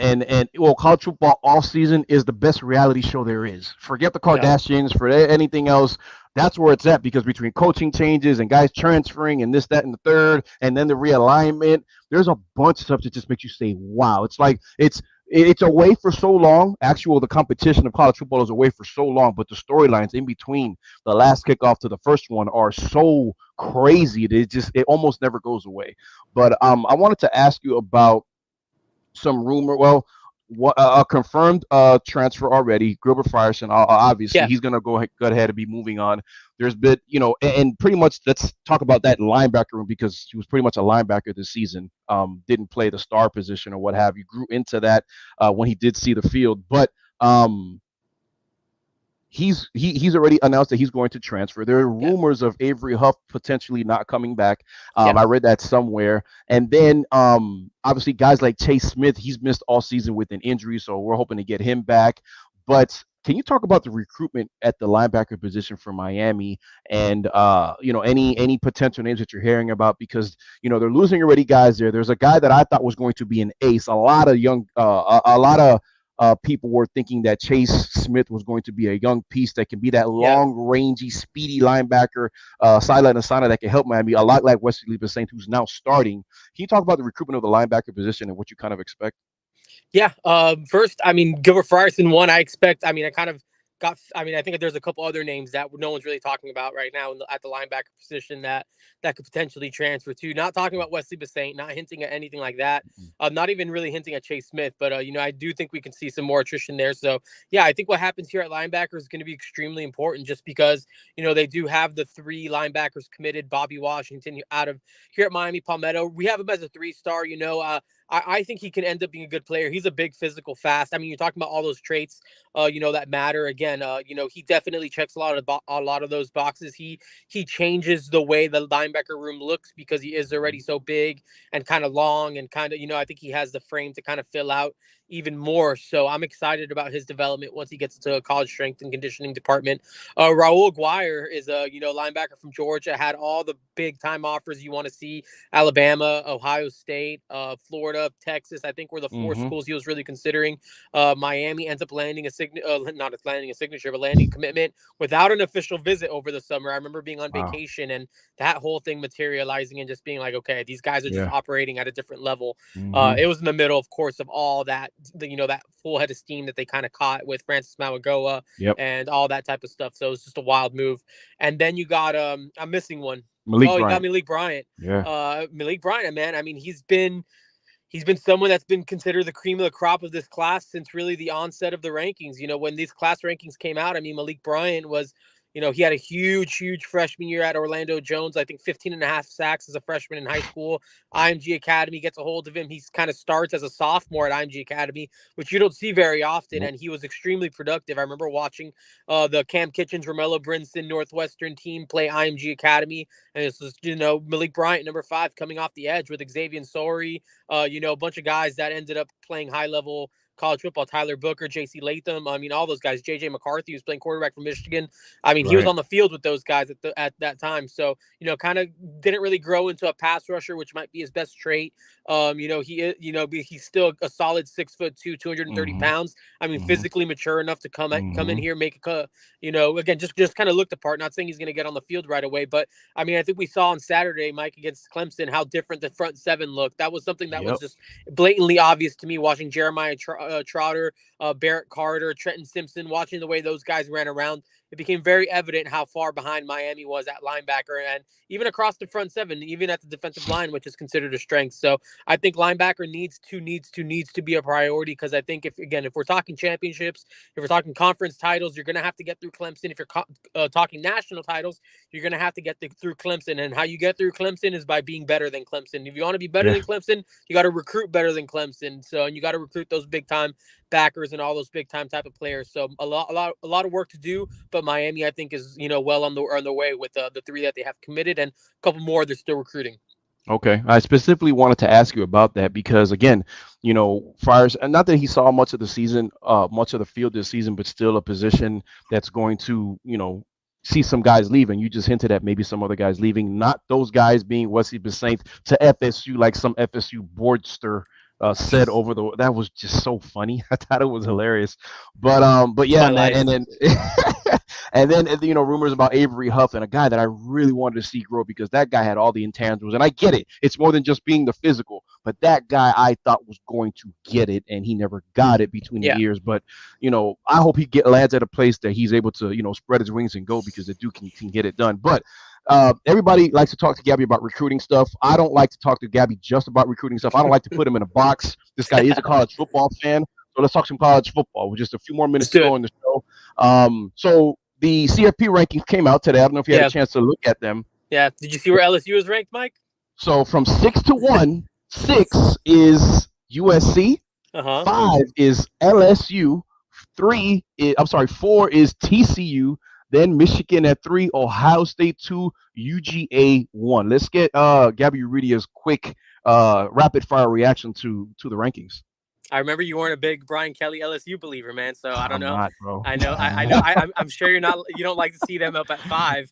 S4: college football off season is the best reality show there is. Forget the Kardashians, for anything else. That's where it's at, because between coaching changes and guys transferring and this, that, and the third, and then the realignment, there's a bunch of stuff that just makes you say, wow. It's like it's away for so long. Actually, the competition of college football is away for so long, but the storylines in between the last kickoff to the first one are so crazy that it almost never goes away. But I wanted to ask you about some rumor. Well, a confirmed transfer already. Gilbert Frierson, obviously,
S7: Yeah.
S4: he's going to go ahead and be moving on. There's been, and pretty much let's talk about that linebacker room because he was pretty much a linebacker this season. Didn't play the star position or what have you. Grew into that when he did see the field, but he's already announced that he's going to transfer. There are rumors of Avery Huff potentially not coming back. I read that somewhere. And then obviously guys like Chase Smith, he's missed all season with an injury, so we're hoping to get him back. But can you talk about the recruitment at the linebacker position for Miami and any potential names that you're hearing about? Because they're losing already guys there. There's a guy that I thought was going to be an ace. A lot of people were thinking that Chase Smith was going to be a young piece that can be that long, rangy, speedy linebacker, sideline to sideline that can help Miami, a lot like Wesley Saint, who's now starting. Can you talk about the recruitment of the linebacker position and what you kind of expect?
S7: Yeah. First, Gilbert Frierson, one, I expect, I think there's a couple other names that no one's really talking about right now at the linebacker position that could potentially transfer to. Not talking about Wesley Saint, not hinting at anything like that. Not even really hinting at Chase Smith, but I do think we can see some more attrition there. So yeah, I think what happens here at linebacker is going to be extremely important, just because they do have the 3 linebackers committed. Bobby Washington out of here at Miami, Palmetto. We have him as a 3-star. I think he can end up being a good player. He's a big, physical, fast. You're talking about all those traits, that matter. Again, he definitely checks a lot of those boxes. He changes the way the linebacker room looks because he is already so big and kind of long and kind of, I think he has the frame to kind of fill out even more. So I'm excited about his development once he gets into a college strength and conditioning department. Raul Aguirre is a linebacker from Georgia, had all the big time offers you want to see. Alabama, Ohio State, Florida, Texas, I think were the 4 schools he was really considering. Miami ends up landing landing a commitment without an official visit over the summer. I remember being on vacation and that whole thing materializing and just being like, okay, these guys are just operating at a different level. It was in the middle, of course, of all that, that full head of steam that they kind of caught with Francis Mauigoa and all that type of stuff. So it was just a wild move. And then you got, I'm missing one.
S4: Malik Bryant.
S7: You got Malik Bryant.
S4: Yeah.
S7: Malik Bryant, man. He's been someone that's been considered the cream of the crop of this class since really the onset of the rankings. When these class rankings came out, Malik Bryant was, he had a huge freshman year at Orlando Jones. I think 15 and a half sacks as a freshman in high school. IMG Academy gets a hold of him. He kind of starts as a sophomore at IMG Academy, which you don't see very often. And he was extremely productive. I remember watching the Cam Kitchens, Romello Brinson, Northwestern team play IMG Academy. And this was, Malik Bryant, number 5, coming off the edge with Xavier Sori, a bunch of guys that ended up playing high level college football. Tyler Booker, J.C. Latham. All those guys. J.J. McCarthy was playing quarterback for Michigan. He was on the field with those guys at that time. So, kind of didn't really grow into a pass rusher, which might be his best trait. He's still a solid 6'2", 230 pounds. Physically mature enough to come in here, make again, just kind of look the part. Not saying he's going to get on the field right away, but I think we saw on Saturday, Mike, against Clemson, how different the front 7 looked. That was something that was just blatantly obvious to me watching Jeremiah Trotter, Barrett Carter, Trenton Simpson, watching the way those guys ran around. It became very evident how far behind Miami was at linebacker and even across the front 7, even at the defensive line, which is considered a strength. So I think linebacker needs to be a priority, because I think if we're talking championships, if we're talking conference titles, you're going to have to get through Clemson. If you're talking national titles, you're going to have to get through Clemson. And how you get through Clemson is by being better than Clemson. If you want to be better than Clemson, you got to recruit better than Clemson. So, and you got to recruit those big time backers and all those big time type of players. So a lot of work to do, but Miami, I think, is well on the way with the 3 that they have committed, and a couple more they're still recruiting.
S4: Okay, I specifically wanted to ask you about that because, again, Friars, and not that he saw much of the season, much of the field this season, but still a position that's going to see some guys leaving. You just hinted at maybe some other guys leaving, not those guys being Wesley Saint to FSU, like some FSU boardster said over that was just so funny. I thought it was hilarious, but yeah, man, and then and then rumors about Avery Huff, and a guy that I really wanted to see grow, because that guy had all the intangibles, and I get it, it's more than just being the physical, but that guy I thought was going to get it, and he never got it between the ears. But I hope he lands at a place that he's able to spread his wings and go, because the dude can get it done. But everybody likes to talk to Gabby about recruiting stuff. I don't like to talk to Gabby just about recruiting stuff. I don't like to put him in a box. This guy is a college football fan, So let's talk some college football with just a few more minutes
S7: Let's
S4: to
S7: do
S4: go
S7: it.
S4: in the show. So the CFP rankings came out today. I don't know if you had a chance to look at them.
S7: Yeah. Did you see where LSU is ranked, Mike?
S4: So from 6 to 1, 6 is USC, 5 is LSU, 4 is TCU, then Michigan at 3, Ohio State 2, UGA 1. Let's get Gabby Uridia's quick rapid fire reaction to the rankings.
S7: I remember you weren't a big Brian Kelly LSU believer, man. So I don't know.
S4: I'm not, bro.
S7: I know. I'm sure you're not. You don't like to see them up at 5.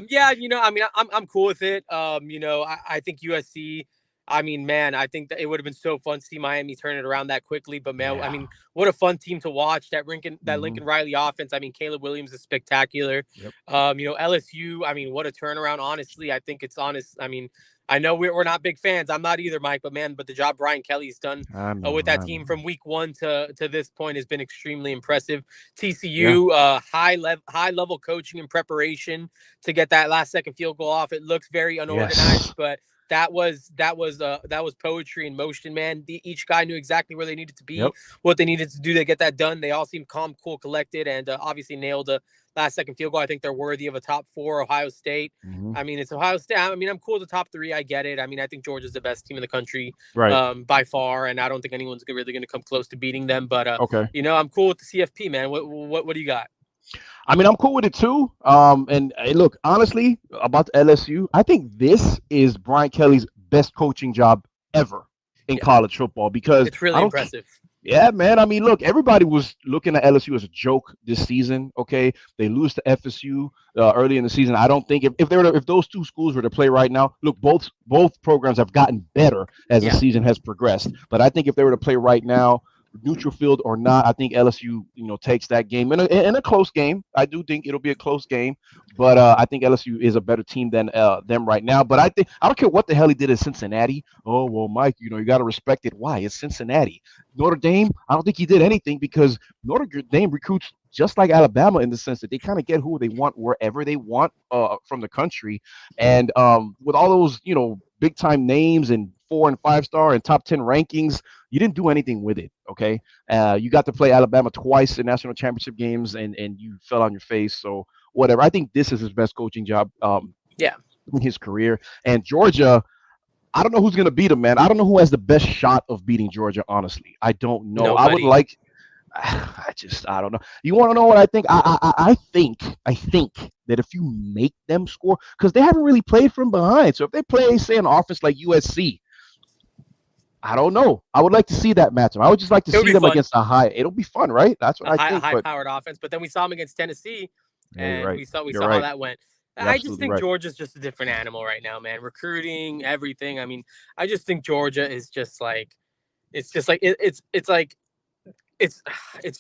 S7: Yeah. I mean, I'm cool with it. I think USC. I mean, man, I think that it would have been so fun to see Miami turn it around that quickly. But man, I mean, what a fun team to watch. That Lincoln Riley offense. I mean, Caleb Williams is spectacular.
S4: Yep.
S7: LSU. I mean, what a turnaround. Honestly, I think it's honest. I mean, I know we're not big fans. I'm not either, Mike. But man, the job Brian Kelly's done with that team from week 1 to this point has been extremely impressive. TCU, high level coaching and preparation to get that last second field goal off. It looks very unorganized, but that was poetry in motion, man. Each guy knew exactly where they needed to be, what they needed to do to get that done. They all seemed calm, cool, collected, and obviously nailed a last second field goal. I think they're worthy of a top 4. Ohio State. I mean, it's Ohio State. I mean, I'm cool with the top 3. I get it. I mean, I think Georgia's the best team in the country, by far, and I don't think anyone's really going to come close to beating them. But I'm cool with the CFP, man. What do you got?
S4: I mean, I'm cool with it too. And look, honestly, about the LSU, I think this is Brian Kelly's best coaching job ever in college football because
S7: it's really impressive.
S4: Yeah, man. I mean, look, everybody was looking at LSU as a joke this season. Okay, they lose to FSU early in the season. I don't think if those two schools were to play right now, look, both programs have gotten better as the season has progressed. But I think if they were to play right now, neutral field or not, I think LSU, takes that game in a close game. I do think it'll be a close game, but I think LSU is a better team than them right now. But I don't care what the hell he did at Cincinnati. Oh well, Mike, you got to respect it. Why? It's Cincinnati. Notre Dame, I don't think he did anything because Notre Dame recruits just like Alabama in the sense that they kind of get who they want wherever they want from the country, and with all those big time names and 4 and 5 star and top 10 rankings, you didn't do anything with it. Okay, you got to play Alabama twice in national championship games, and you fell on your face. So whatever. I think this is his best coaching job. In his career. And Georgia, I don't know who's gonna beat him, man. I don't know who has the best shot of beating Georgia. Honestly, I don't know.
S7: Nobody.
S4: I would like. I don't know. You want to know what I think? I think that if you make them score, because they haven't really played from behind. So if they play, say, an offense like USC, I don't know. I would like to see that matchup. I would just like to see them against a high. It'll be fun, right? That's what I think.
S7: High-powered offense. But then we saw them against Tennessee, and we saw how that went. I just think Georgia's just a different animal right now, man. Recruiting, everything. I mean, I just think Georgia is just like, it's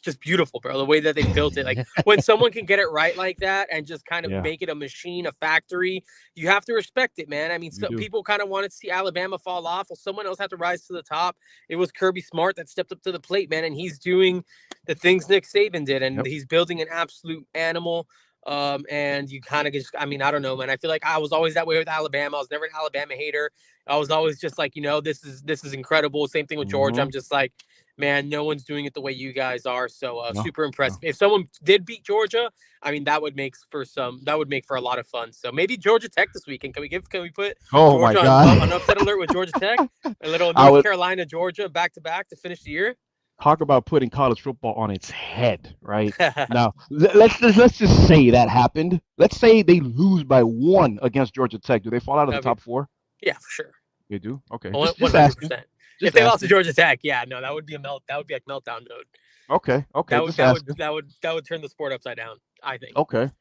S7: just beautiful, bro. The way that they built it, like when someone can get it right like that and just kind of make it a machine, a factory, you have to respect it, man. I mean, people kind of wanted to see Alabama fall off. Well, someone else had to rise to the top. It was Kirby Smart that stepped up to the plate, man, and he's doing the things Nick Saban did, and he's building an absolute animal. And you kind of just, I mean, I don't know, man. I feel like I was always that way with Alabama. I was never an Alabama hater. I was always just like, this is incredible. Same thing with Georgia. I'm just like, man, no one's doing it the way you guys are. So super impressive. If someone did beat Georgia, I mean, that would make for a lot of fun. So maybe Georgia Tech this weekend. Can we put Georgia on an upset alert with Georgia Tech? A little North Carolina, Georgia back to back to finish the year.
S4: Talk about putting college football on its head, right? Now, let's just say that happened. Let's say they lose by 1 against Georgia Tech. Do they fall out of the top 4?
S7: Yeah, for sure.
S4: They do? Okay.
S7: 100%. If they lost to Georgia Tech, that would be like meltdown mode.
S4: Okay.
S7: That would turn the sport upside down, I think.
S4: Okay.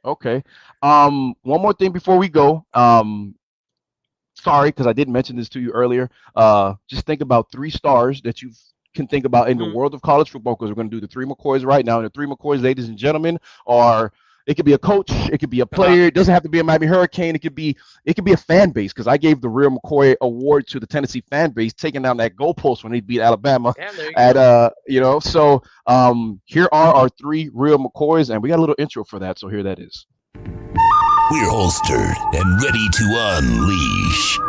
S4: One more thing before we go. Sorry, because I didn't mention this to you earlier. Just think about 3 stars that you can think about in the world of college football, because we're going to do the 3 McCoys right now. And the 3 McCoys, ladies and gentlemen, are it could be a coach, it could be a player, it doesn't have to be a Miami Hurricane, it could be a fan base, because I gave the Real McCoy award to the Tennessee fan base, taking down that goalpost when they beat Alabama. So here are our 3 Real McCoys, and we got a little intro for that, so here that is.
S1: We're holstered and ready to unleash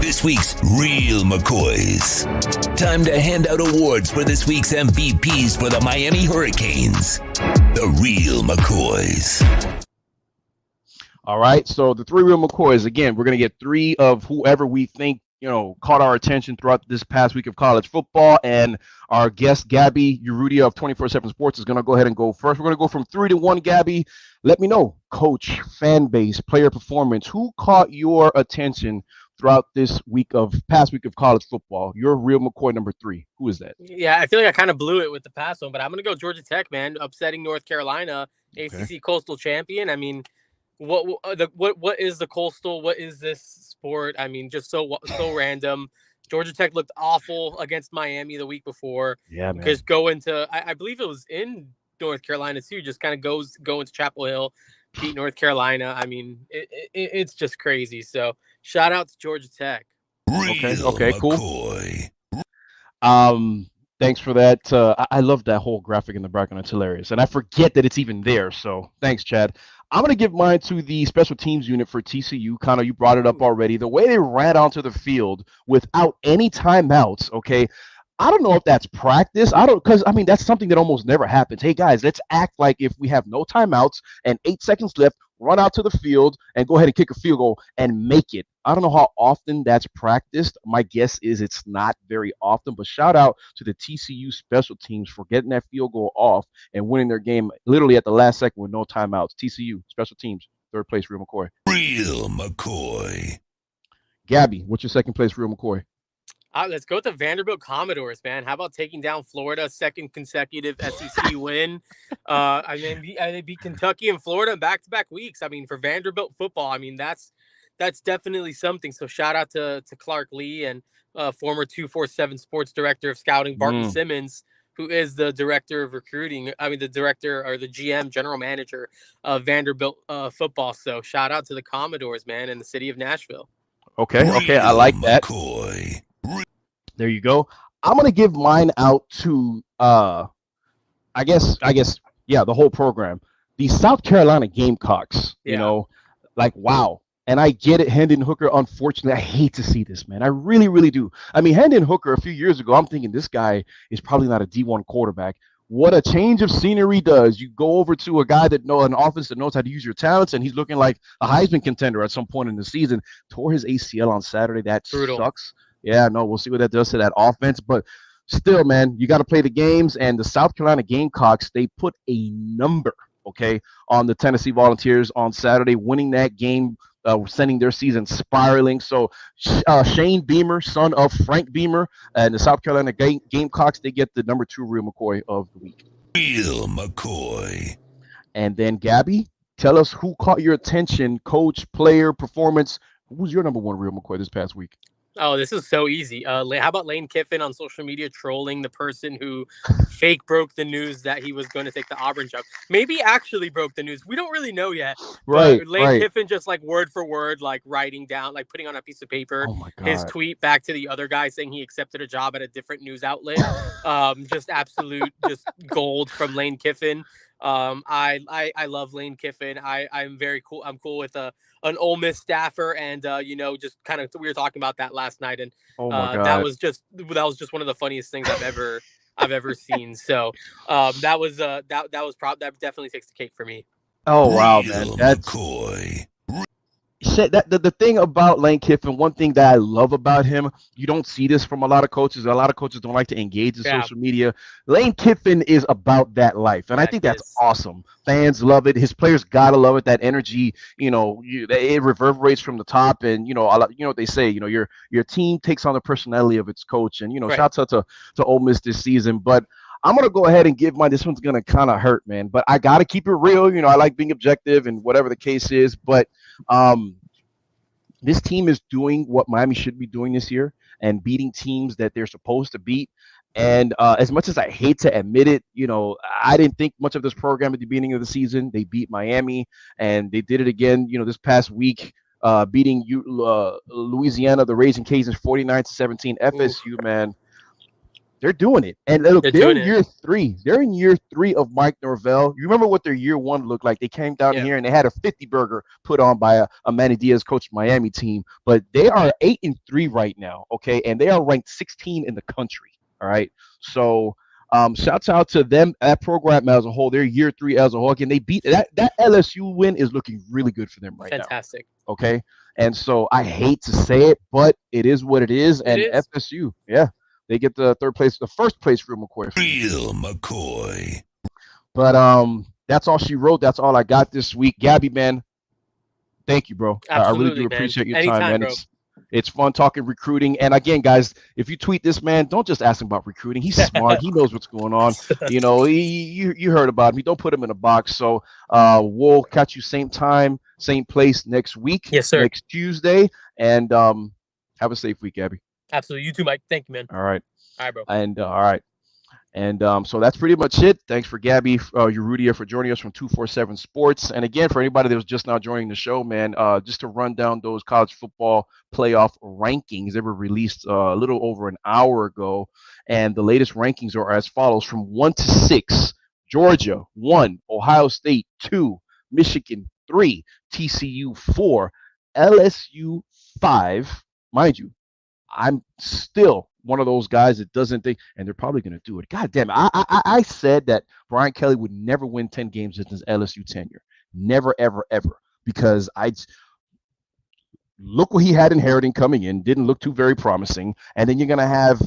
S1: this week's Real McCoys. Time to hand out awards for this week's MVPs for the Miami Hurricanes. The Real McCoys.
S4: All right, so the 3 Real McCoys, again, we're going to get 3 of whoever we think, caught our attention throughout this past week of college football. And our guest, Gabby Urrutia of 24/7 Sports, is going to go ahead and go first. We're going to go from 3 to 1. Gabby, let me know, coach, fan base, player performance, who caught your attention throughout this past week of college football? Your Real McCoy number 3. Who is that?
S7: Yeah, I feel like I kind of blew it with the past one, but I'm going to go Georgia Tech, man, upsetting North Carolina, ACC Coastal champion. I mean, what is the Coastal? What is this sport? I mean, just so random. Georgia Tech looked awful against Miami the week before.
S4: Yeah, man.
S7: Just go into, I believe it was in North Carolina too. Just kind of go into Chapel Hill, beat North Carolina. I mean, it's just crazy. So shout out to Georgia Tech.
S4: Okay, cool. Thanks for that. I love that whole graphic in the background. It's hilarious, and I forget that it's even there. So thanks, Chad. I'm going to give mine to the special teams unit for TCU. Connor, you brought it up already. The way they ran onto the field without any timeouts, okay? I don't know if that's practice. Because that's something that almost never happens. Hey, guys, let's act like if we have no timeouts and 8 seconds left, run out to the field and go ahead and kick a field goal and make it. I don't know how often that's practiced. My guess is it's not very often, but shout out to the TCU special teams for getting that field goal off and winning their game literally at the last second with no timeouts. TCU special teams, 3rd place, Real McCoy.
S1: Real McCoy.
S4: Gabby, what's your 2nd place, Real McCoy?
S7: Let's go with the Vanderbilt Commodores, man. How about taking down Florida, 2nd consecutive SEC win? They beat Kentucky and Florida in back-to-back weeks. I mean, for Vanderbilt football, I mean, that's definitely something. So shout out to Clark Lee and former 247 sports director of scouting, Barton Simmons, who is the director of recruiting. The director or the GM, general manager of Vanderbilt football. So shout out to the Commodores, man, in the city of Nashville.
S4: Okay, I like that. McCoy. There you go. I'm going to give mine out to, I guess, the whole program. The South Carolina Gamecocks, wow. And I get it, Hendon Hooker, unfortunately, I hate to see this, man. I really, really do. I mean, Hendon Hooker, a few years ago, I'm thinking this guy is probably not a D1 quarterback. What a change of scenery does. You go over to a guy an offense that knows how to use your talents, and he's looking like a Heisman contender at some point in the season. Tore his ACL on Saturday. That
S7: brutal.
S4: Sucks. Yeah, no, we'll see what that does to that offense. But still, man, you got to play the games. And the South Carolina Gamecocks, they put a number, on the Tennessee Volunteers on Saturday, winning that game, sending their season spiraling. So Shane Beamer, son of Frank Beamer, and the South Carolina Gamecocks, they get the number 2 Real McCoy of the week.
S1: Real McCoy.
S4: And then, Gabby, tell us who caught your attention, coach, player, performance. Who was your number 1 Real McCoy this past week?
S7: Oh, this is so easy. How about Lane Kiffin on social media trolling the person who fake broke the news that he was going to take the Auburn job? Maybe actually broke the news. We don't really know yet.
S4: Right.
S7: But Lane Kiffin just word for word, writing down, putting on a piece of paper his tweet back to the other guy saying he accepted a job at a different news outlet. Just absolute gold from Lane Kiffin. I love Lane Kiffin. I'm very cool. I'm cool with an Ole Miss staffer, and just kind of, we were talking about that last night, and that was just one of the funniest things I've ever seen. So that definitely takes the cake for me.
S4: Oh wow, man, that's McCoy. The thing about Lane Kiffin, one thing that I love about him, you don't see this from a lot of coaches. A lot of coaches don't like to engage in social media. Lane Kiffin is about that life, and I think that's awesome. Fans love it. His players gotta love it. That energy, it reverberates from the top, and what they say, your team takes on the personality of its coach, and shouts out to Ole Miss this season, but. I'm going to go ahead and give mine. This one's going to kind of hurt, man, but I got to keep it real. I like being objective and whatever the case is, but this team is doing what Miami should be doing this year and beating teams that they're supposed to beat. And as much as I hate to admit it, I didn't think much of this program at the beginning of the season. They beat Miami, and they did it again, this past week, beating Louisiana, the Raging Cajuns, 49-17. FSU, man. They're doing it. And look, they're in
S7: doing it.
S4: year 3. They're in year 3 of Mike Norvell. You remember what their year 1 looked like? They came down here and they had a 50 burger put on by a Manny Diaz coach Miami team. But they are 8-3 right now, okay? And they are ranked 16 in the country, all right? So shouts out to them, that program as a whole. They're year 3 as a whole. Again, they beat that LSU win is looking really good for them right now.
S7: Fantastic.
S4: Okay? And so I hate to say it, but it is what it is. And FSU, they get the first place Real McCoy.
S1: Real McCoy.
S4: But that's all she wrote. That's all I got this week. Gabby, man, thank you, bro.
S7: Absolutely,
S4: I really do appreciate your
S7: Anytime,
S4: time, man.
S7: Bro.
S4: It's fun talking recruiting. And again, guys, if you tweet this man, don't just ask him about recruiting. He's smart. He knows what's going on. You know, you heard about him. Don't put him in a box. So we'll catch you same time, same place next week.
S7: Yes, sir.
S4: Next Tuesday. And have a safe week, Gabby.
S7: Absolutely. You too, Mike. Thank you, man.
S4: All right.
S7: All right, bro.
S4: And all right. And so that's pretty much it. Thanks for Gabby Urrutia for joining us from 247 Sports. And again, for anybody that was just now joining the show, man, just to run down those college football playoff rankings. They were released a little over an hour ago. And the latest rankings are as follows: from 1 to 6, Georgia 1, Ohio State 2, Michigan 3, TCU 4, LSU 5. Mind you, I'm still one of those guys that doesn't think, and they're probably going to do it. God damn it. I said that Brian Kelly would never win 10 games in his LSU tenure. Never, ever, ever. Because look what he had inheriting coming in. Didn't look too very promising. And then you're going to have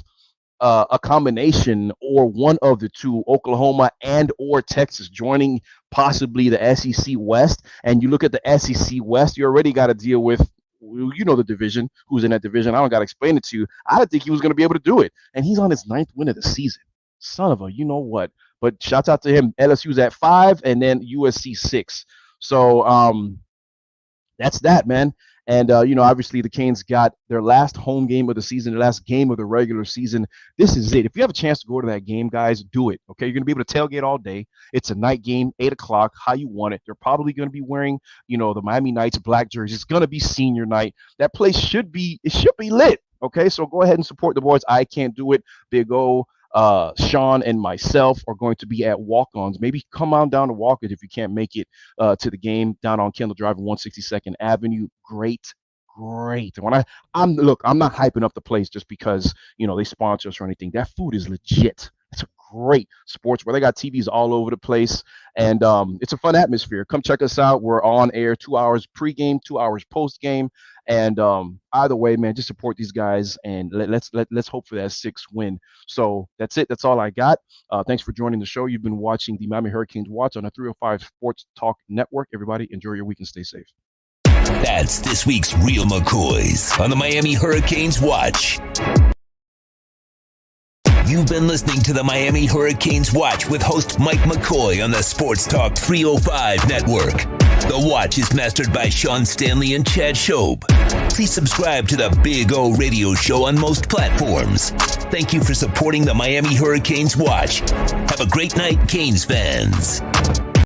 S4: a combination or one of the two, Oklahoma and or Texas, joining possibly the SEC West. And you look at the SEC West, you already got to deal with, you know, the division, who's in that division. I don't got to explain it to you. I didn't think he was going to be able to do it. And he's on his 9th win of the season. Son of a, you know what? But shouts out to him. LSU's at 5 and then USC 6. So that's that, man. And, you know, obviously the Canes got their last home game of the season, their last game of the regular season. This is it. If you have a chance to go to that game, guys, do it. Okay, you're going to be able to tailgate all day. It's a night game, 8 o'clock, how you want it. They're probably going to be wearing, you know, the Miami Knights black jerseys. It's going to be senior night. That place should be lit. Okay, so go ahead and support the boys. I can't do it. Big O, Sean, and myself are going to be at walk-ons. Maybe come on down to Walk-It if you can't make it to the game down on Kendall Drive and 162nd Avenue. Great. When I'm not hyping up the place just because, you know, they sponsor us or anything. That food is legit. It's a great sports where they got TVs all over the place, and it's a fun atmosphere. Come check us out. We're on air 2 hours pregame, 2 hours postgame, and either way, man, just support these guys and let's hope for that 6th win. So that's it. That's all I got. Thanks for joining the show. You've been watching the Miami Hurricanes Watch on the 305 Sports Talk Network. Everybody, enjoy your week and stay safe.
S1: That's this week's Real McCoys on the Miami Hurricanes Watch. You've been listening to the Miami Hurricanes Watch with host Mike McCoy on the Sports Talk 305 network. The Watch is mastered by Sean Stanley and Chad Shobe. Please subscribe to the Big O Radio Show on most platforms. Thank you for supporting the Miami Hurricanes Watch. Have a great night, Canes fans.